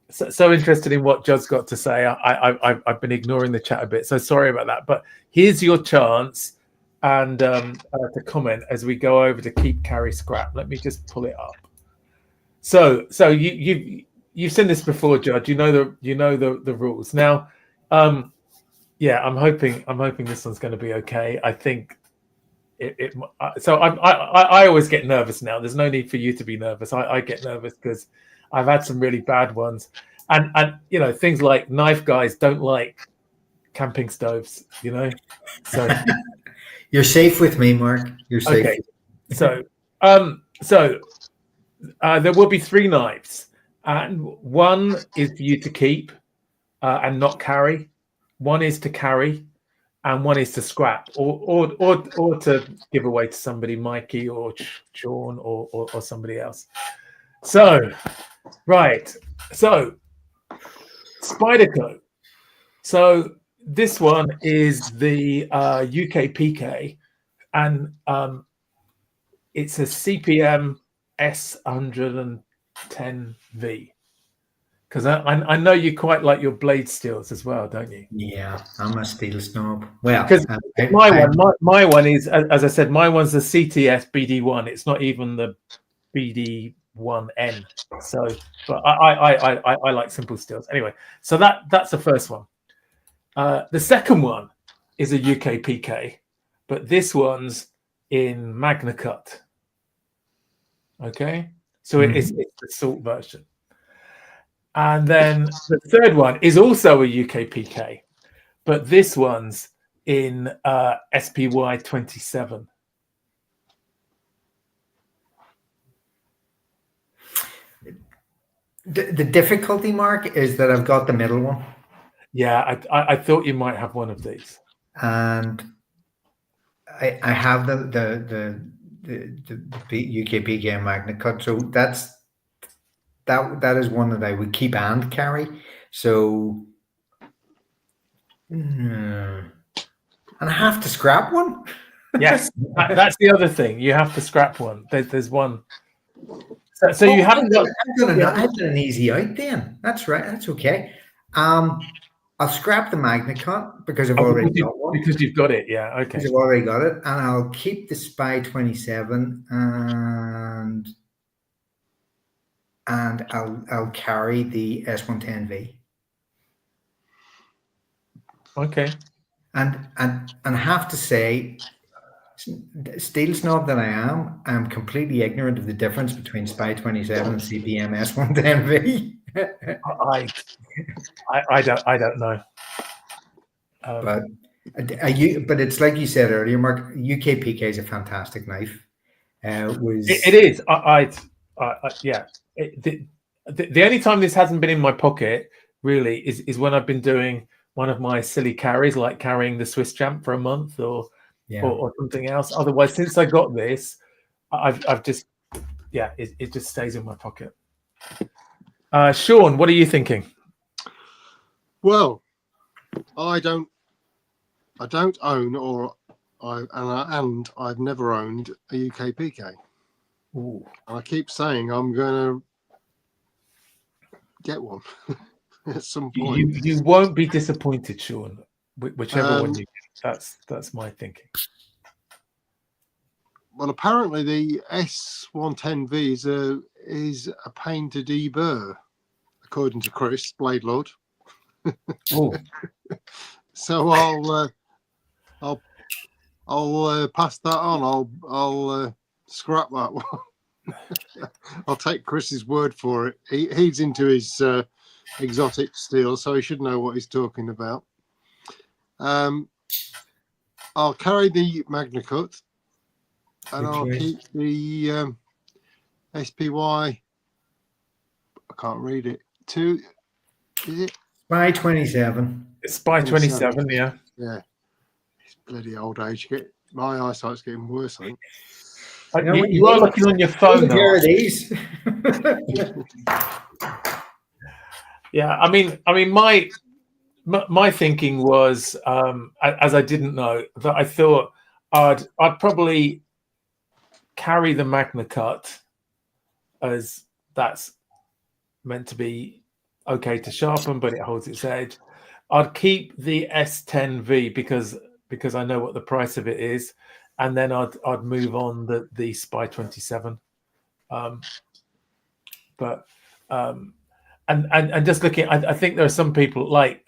so interested in what Judd's got to say. I've been ignoring the chat a bit, so sorry about that. But here's your chance. And to comment as we go over to keep, carry, scrap. Let me just pull it up. So you've seen this before, Judd. You know the rules. Now, I'm hoping this one's going to be okay. I think I always get nervous now. There's no need for you to be nervous. I get nervous because I've had some really bad ones, and things like knife guys don't like camping stoves. So. You're safe with me, Mark. You're safe. Okay. So there will be 3 knives, and one is for you to keep and not carry. One is to carry, and one is to scrap or to give away to somebody, Mikey or Sean or somebody else. So, right. So, Spyderco. So. This one is the UK PK, and it's a CPM S110V. Because I know you quite like your blade steels as well, don't you? Yeah, I'm a steel snob. Well, because my one is, as I said, my one's the CTS BD1. It's not even the BD1N. So, but I like simple steels anyway. So that's the first one. The second one is a UK PK, but this one's in Magna Cut. Okay, so it's the salt version. And then the third one is also a UK PK, but this one's in SPY 27. The difficulty, Mark, is that I've got the middle one. Yeah, I thought you might have one of these, and I have the UK PK Magna Cut, so that is one that I would keep and carry. So, and I have to scrap one. Yes, that's the other thing. You have to scrap one. There's one. So you haven't got. I've done an easy out then. That's right. That's okay. I'll scrap the Magna Cut because I've already got one. Because you've got it, yeah. Okay. Because I've already got it, and I'll keep the Spy 27, and I'll carry the S110V. Okay. And I have to say, steel snob that I am, I'm completely ignorant of the difference between Spy 27 and CPM S110V. I don't know. But it's like you said earlier, Mark. UK PK is a fantastic knife. It is. Yeah. The only time this hasn't been in my pocket really is when I've been doing one of my silly carries, like carrying the Swiss Champ for a month or something else. Otherwise, since I got this, I've just it just stays in my pocket. Sean, what are you thinking? Well, I don't own, I've never owned a UK PK. Ooh. And I keep saying I'm going to get one at some point. You won't be disappointed, Sean. Whichever one you get. That's my thinking. Well, apparently the S110V is a pain to deburr, according to Chris Blade Lord. Oh. So I'll pass that on. I'll scrap that one. I'll take Chris's word for it. He's into his exotic steel, so he should know what he's talking about. I'll carry the Magna Cut, and I'll keep the SPY. I can't read it. Is it? Spy 27. Spy 27, yeah. Yeah. It's bloody old age. My eyesight's getting worse, I think. You are looking on your phone. Here are these. Yeah, I mean, my thinking was, as I didn't know, that I thought I'd probably carry the Magna Cut, as that's meant to be okay to sharpen, but it holds its edge. I'd keep the S10V because I know what the price of it is, and then I'd move on the Spy 27. And just looking, I think there are some people like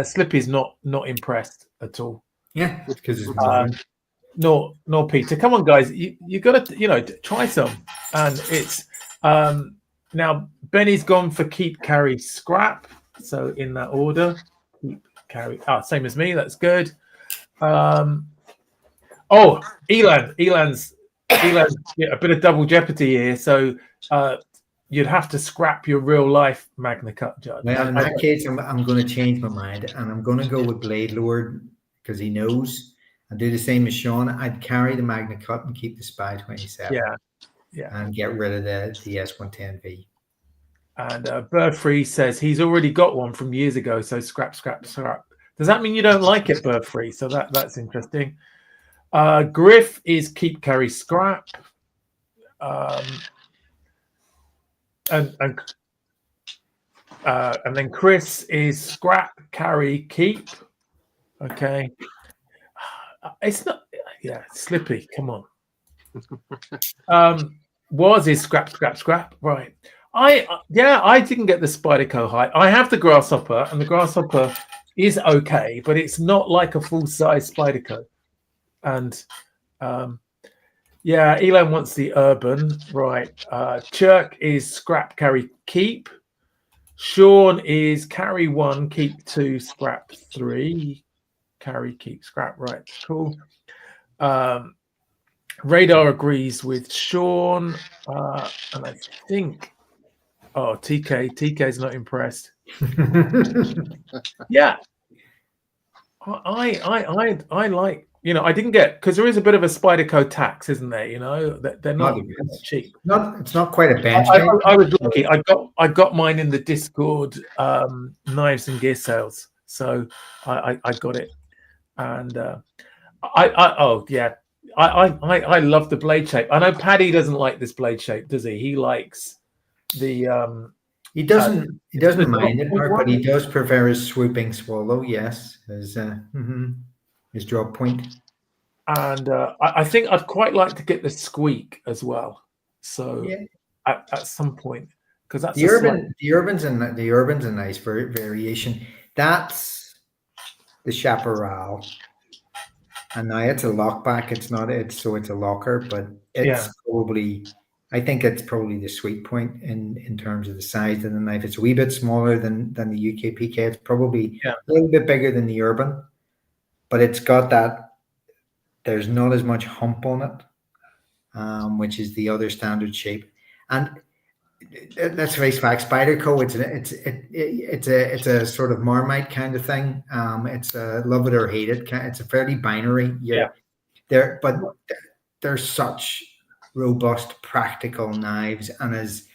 Slippy's not impressed at all. Yeah, because nor Peter. Come on, guys, you got to try some, and it's now Benny's gone for keep, carry, scrap. So in that order, keep, carry. Same as me. That's good. Elan's a bit of double jeopardy here. So you'd have to scrap your real life Magna Cut, Judd. Well, in that case, I'm going to change my mind, and I'm going to go with Blade Lord because he knows. I'd do the same as Sean. I'd carry the Magna Cut and keep the Spy 27. Yeah, and get rid of the S110V. And Bird-Free says he's already got one from years ago, so scrap. Does that mean you don't like it, Bird-Free? So that's interesting. Griff is keep, carry, scrap. And then Chris is scrap, carry, keep. Okay. It's not, Slippy, come on. Was is scrap. Right. I didn't get the Spyderco height. I have the Grasshopper, and the Grasshopper is okay, but it's not like a full-size Spyderco. And Elon wants the Urban, right? Chirk is scrap, carry, keep. Sean is carry 1, keep 2, scrap 3. Carry, keep, scrap, right? Cool. Radar agrees with Sean, and I think, TK's not impressed. Yeah, I like, I didn't get, because there is a bit of a Spyderco tax, isn't there? They're not cheap. It's not quite a bench. I was lucky. I got mine in the Discord knives and gear sales, so I got it, and I love the blade shape. I know Paddy doesn't like this blade shape, does he? He likes the He doesn't the mind it, drop Mark, but point he does prefer his swooping swallow. Yes, his drop point. and I think I'd quite like to get the squeak as well. So Yeah, at some point, because that's the urban's a nice variation. That's the chaparral, and now it's a lockback. It's not it's a locker, but it's probably. I think it's probably the sweet point in terms of the size of the knife. It's a wee bit smaller than the UKPK. It's probably a little bit bigger than the Urban, but it's got that. There's not as much hump on it, which is the other standard shape. And let's face facts, Spyderco. It's a sort of Marmite kind of thing. It's a love it or hate it. It's a fairly binary. But they're such robust, practical knives, and as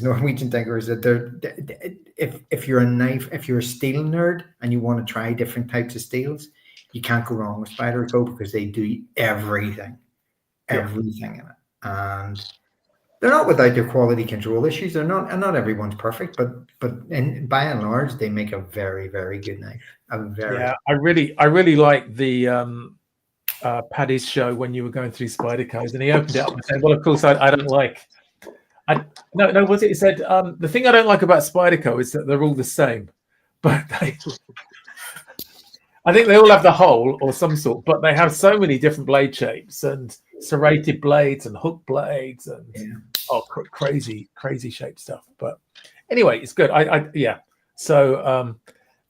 Norwegian thinkers, that if you're a steel nerd and you want to try different types of steels, you can't go wrong with Spyderco because they do everything in it, and they're not without their quality control issues. They're not, and not everyone's perfect, but by and large, they make a very, very good knife. I really like the Paddy's show when you were going through Spyderco's, and he opened it up and said, "Well, of course, I don't like." No, was it? He said, "The thing I don't like about Spyderco is that they're all the same, but I think they all have the hole or some sort, but they have so many different blade shapes and serrated blades and hook blades and crazy shape stuff. But anyway, it's good. So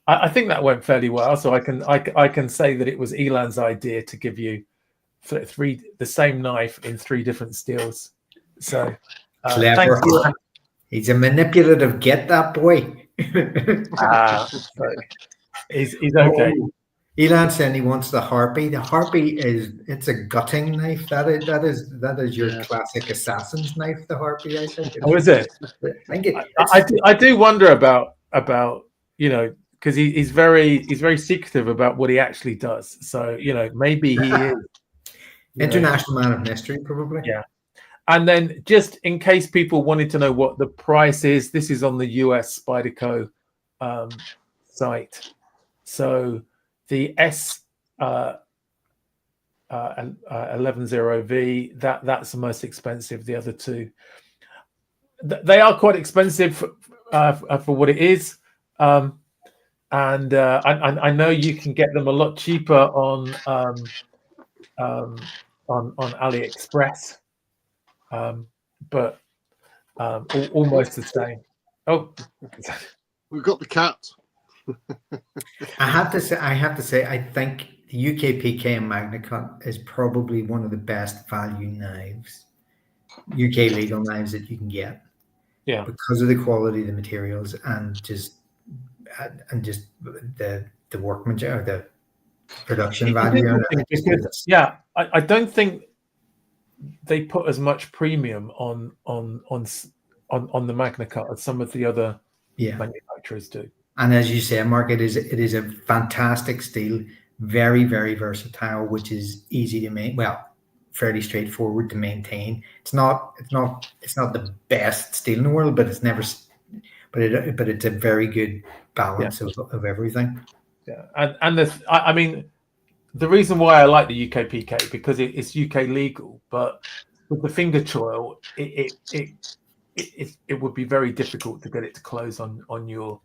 I think that went fairly well. So I can say that it was Elan's idea to give you the same knife in 3 different steels. So clever. He's a manipulative. Get that boy. So he's okay. Elan said he wants the Harpy. The Harpy it's a gutting knife. That is your classic assassin's knife. The Harpy, I think. Oh, is it? I do wonder about because he's very secretive about what he actually does. So maybe he is international man of mystery, probably. Yeah. And then just in case people wanted to know what the price is, this is on the US Spyderco site. So the S110V, that's the most expensive. The other two, they are quite expensive for what it is. And I know you can get them a lot cheaper on AliExpress, but almost the same. Oh, we've got the cat. I have to say, I think the UKPK and MagnaCut is probably one of the best value knives, UK legal knives that you can get. Yeah, because of the quality of the materials and just the workmanship or the production value. I don't think they put as much premium on the MagnaCut as some of the other manufacturers do. And as you say, Mark, it is a fantastic steel, very, very versatile, which is easy to make. Well, fairly straightforward to maintain. It's not the best steel in the world, but it's never. But it's a very good balance of everything. Yeah, and the reason why I like the UKPK because it's UK legal, but with the finger choil, it would be very difficult to get it to close on your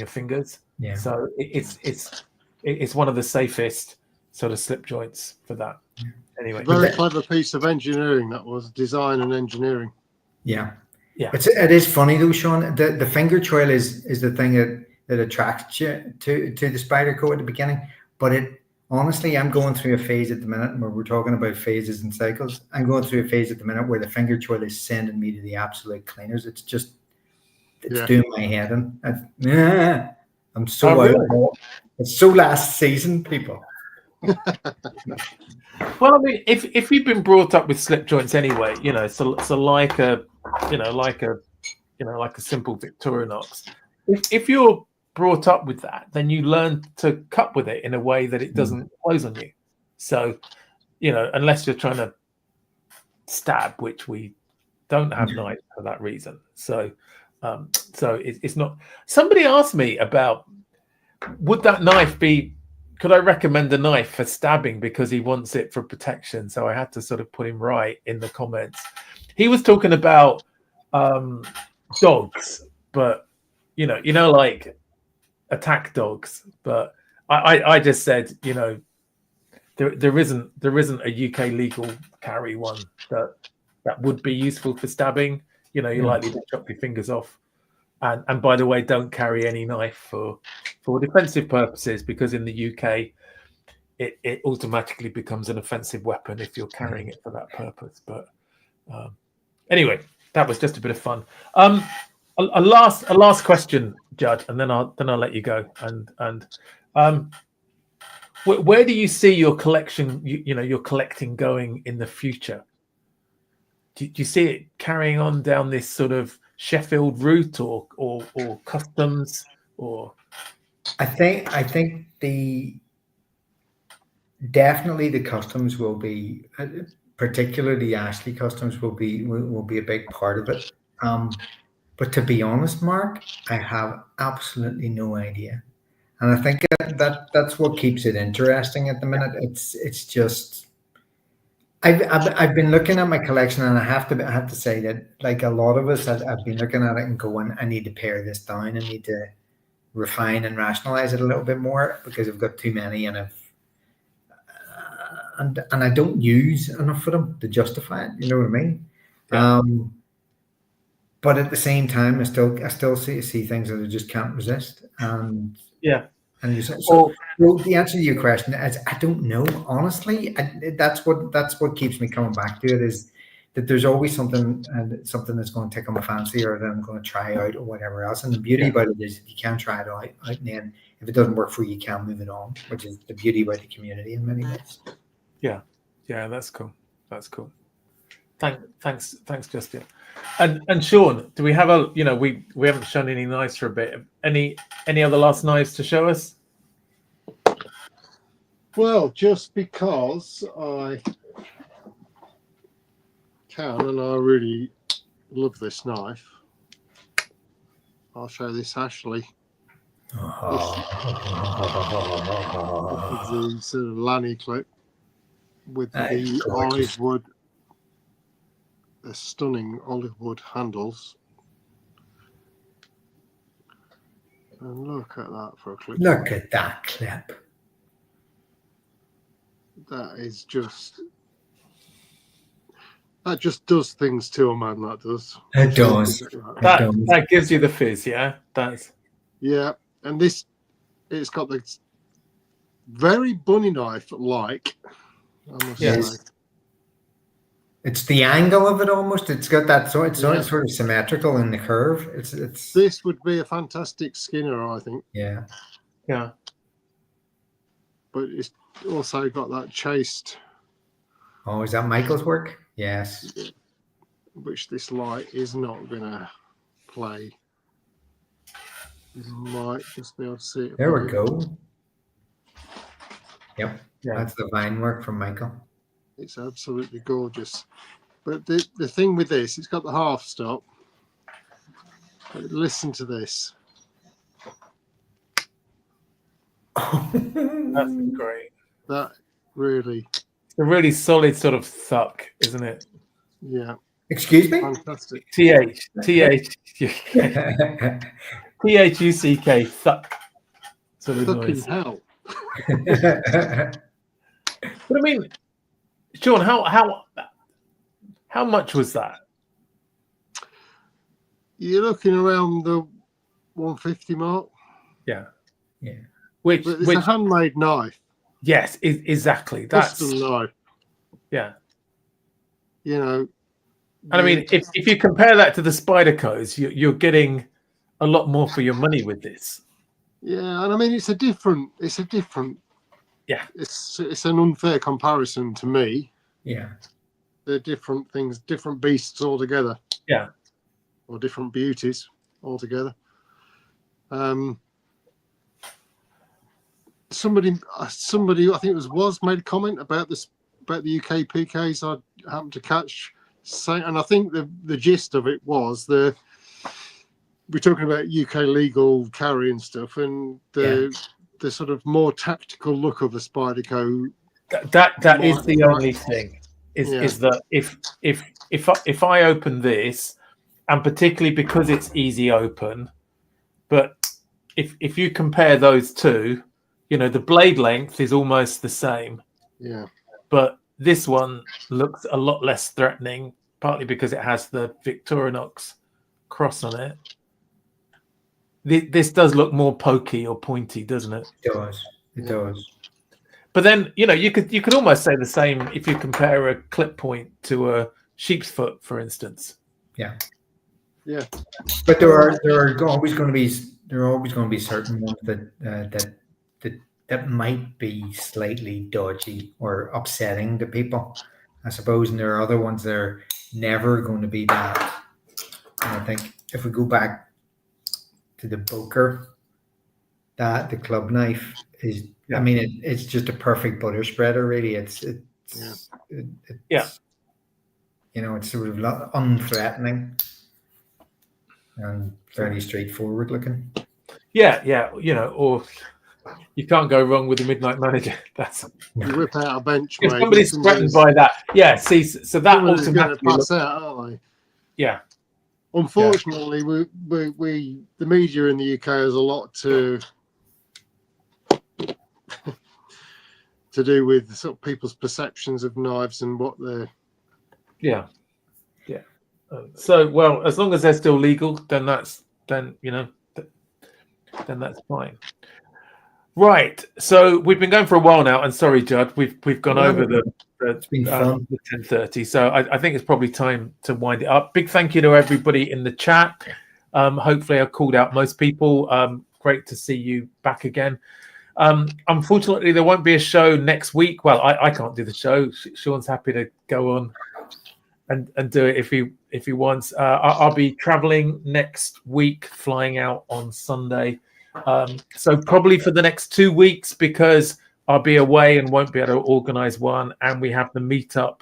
fingers. Yeah. So it's one of the safest sort of slip joints for that. Anyway, very clever piece of engineering that was, design and engineering. Yeah. It is funny though, Sean. The finger choil is the thing that attracts you to the Spyderco at the beginning. But honestly, I'm going through a phase at the minute where we're talking about phases and cycles. I'm going through a phase at the minute where the finger choil is sending me to the absolute cleaners. It's doing my head in. I'm so out. It's so last season, people. Well, I mean, if you've been brought up with slip joints anyway, so like a simple Victorinox. If you're brought up with that, then you learn to cut with it in a way that it doesn't close on you. So, unless you're trying to stab, which we don't have knives for that reason. So it's not. Somebody asked me about, would that knife be? Could I recommend a knife for stabbing because he wants it for protection? So I had to sort of put him right in the comments. He was talking about dogs, but like attack dogs. But I just said, there isn't a UK legal carry one that would be useful for stabbing. You're likely to chop your fingers off. And by the way, don't carry any knife for defensive purposes, because in the UK, it automatically becomes an offensive weapon if you're carrying it for that purpose. But anyway, that was just a bit of fun. A last question, Judd, and then I'll let you go. And where do you see your collection? Your collecting going in the future? Do you see it carrying on down this sort of Sheffield route or customs or? I think definitely the customs will be, particularly Ashley customs will be a big part of it. But to be honest, Mark, I have absolutely no idea, and I think that's what keeps it interesting at the minute. It's just. I've been looking at my collection, and I have to say that, like a lot of us, I've been looking at it and going, I need to pare this down. I need to refine and rationalize it a little bit more, because I've got too many, and and I don't use enough of them to justify it. You know what I mean? Yeah. But at the same time, I still see things that I just can't resist. And yeah. And you said, so the answer to your question is, I don't know, honestly. That's what keeps me coming back to it, is that there's always something that's going to tickle my fancy, or that I'm going to try out, or whatever else. And the beauty about it is you can try it out, and then if it doesn't work for you, you can move it on, which is the beauty about the community in many ways. Yeah, that's cool. Thanks, Justin. And Sean, do we have we haven't shown any knives for a bit. Any other last knives to show us? Well, just because I can, and I really love this knife, I'll show this Ashley. This is the sort of Lanny clip with the olive wood, the stunning olive wood handles. And look at that for a clip. Look at that clip. That just does things to a man. That does. It does. That gives you the fizz, yeah. Yeah, and it's got the very bunny knife like. I must say. It's the angle of it almost. It's got that sort of symmetrical in the curve. It's. This would be a fantastic Skinner, I think. Yeah. Yeah. But it's also got that chased. Oh, is that Michael's work? Yes. Which this light is not going to play. You might just be able to see it. There we go. Yep. Yeah. That's the vine work from Michael. It's absolutely gorgeous. But the thing with this, it's got the half stop. But listen to this. That's great. That really. It's a really solid sort of thuck, isn't it? Yeah. Excuse me? Fantastic. THUCK thuck. Sort of Fucking noise. hell. But I mean, Sean, how much was that? You're looking around the 150 mark. Yeah. Yeah. But it's a handmade knife. Yes, exactly. That's custom knife. Yeah. You know. And I mean, if you compare that to the Spyderco's, you're getting a lot more for your money with this. Yeah, and I mean it's a different. Yeah. It's an unfair comparison to me. Yeah. They're different things, different beasts altogether. Yeah. Or different beauties altogether. Somebody, I think it was made a comment about the UK PKs I happened to catch, So, and I think the gist of it was we're talking about UK legal carry and stuff, and the sort of more tactical look of a Spyderco. That is the only thing. Is that if I open this, and particularly because it's easy open, but if you compare those two, the blade length is almost the same. Yeah. But this one looks a lot less threatening, partly because it has the Victorinox cross on it. This does look more pokey or pointy, doesn't it? It does. It does. But then, you could almost say the same if you compare a clip point to a sheep's foot, for instance. Yeah. Yeah. But there are always going to be certain ones that might be slightly dodgy or upsetting to people, I suppose, and there are other ones that are never going to be that. And I think if we go back to the Boker, the club knife is, I mean, it's just a perfect butter spreader, really. It's it's sort of unthreatening and fairly straightforward looking. Yeah, or you can't go wrong with the Midnight Manager. You whip out a bench. If somebody's threatened by that, see, so that automatically pass out, aren't they? Yeah. Unfortunately, we the media in the UK has a lot to do with sort of people's perceptions of knives and what they're. Yeah. So, well, as long as they're still legal, then that's fine. Right. So we've been going for a while now, and sorry, Judd, we've gone over the 10:30. So I think it's probably time to wind it up. Big thank you to everybody in the chat. Hopefully, I called out most people. Great to see you back again. Unfortunately, there won't be a show next week. Well, I can't do the show. Sean's happy to go on and do it if he wants. I'll be traveling next week, flying out on Sunday. So probably for the next 2 weeks, because I'll be away and won't be able to organize one, and we have the meetup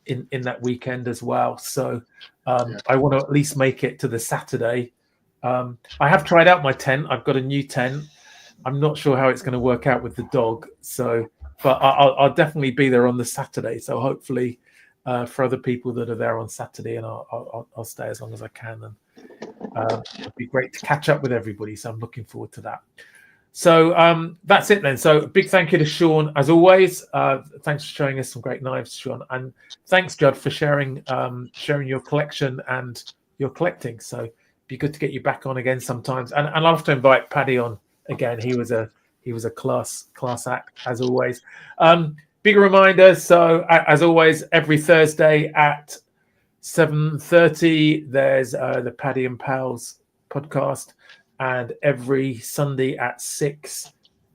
in that weekend as well. So I want to at least make it to the Saturday. I have tried out my tent. I've got a new tent. I'm not sure how it's going to work out with the dog. But I'll definitely be there on the Saturday. So hopefully for other people that are there on Saturday, and I'll stay as long as I can. And it'd be great to catch up with everybody. So I'm looking forward to that. So that's it then. So big thank you to Sean, as always. Thanks for showing us some great knives, Sean. And thanks, Judd, for sharing your collection and your collecting. So it'd be good to get you back on again sometimes. And I'll have to invite Paddy on again. He was a class act, as always. Big reminder, so as always, every Thursday at 7:30, there's the Paddy and Pals podcast. And every Sunday at 6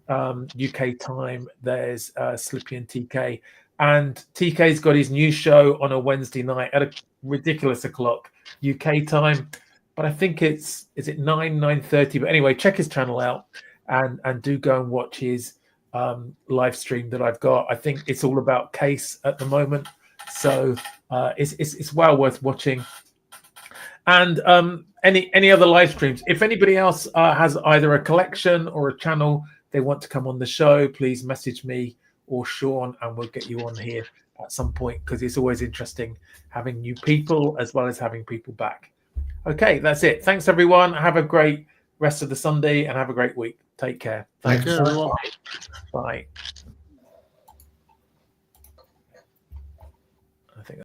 UK time, there's Slippy and TK. And TK's got his new show on a Wednesday night at a ridiculous o'clock UK time. But I think is it 9:30? But anyway, check his channel out and do go and watch his live stream that I've got. I think it's all about case at the moment. So it's well worth watching. And any other live streams, if anybody else has either a collection or a channel they want to come on the show, please message me or Sean and we'll get you on here at some point, because it's always interesting having new people as well as having people back. Okay, that's it. Thanks everyone. Have a great rest of the Sunday and have a great week. Take care. Thank you, everyone. Bye.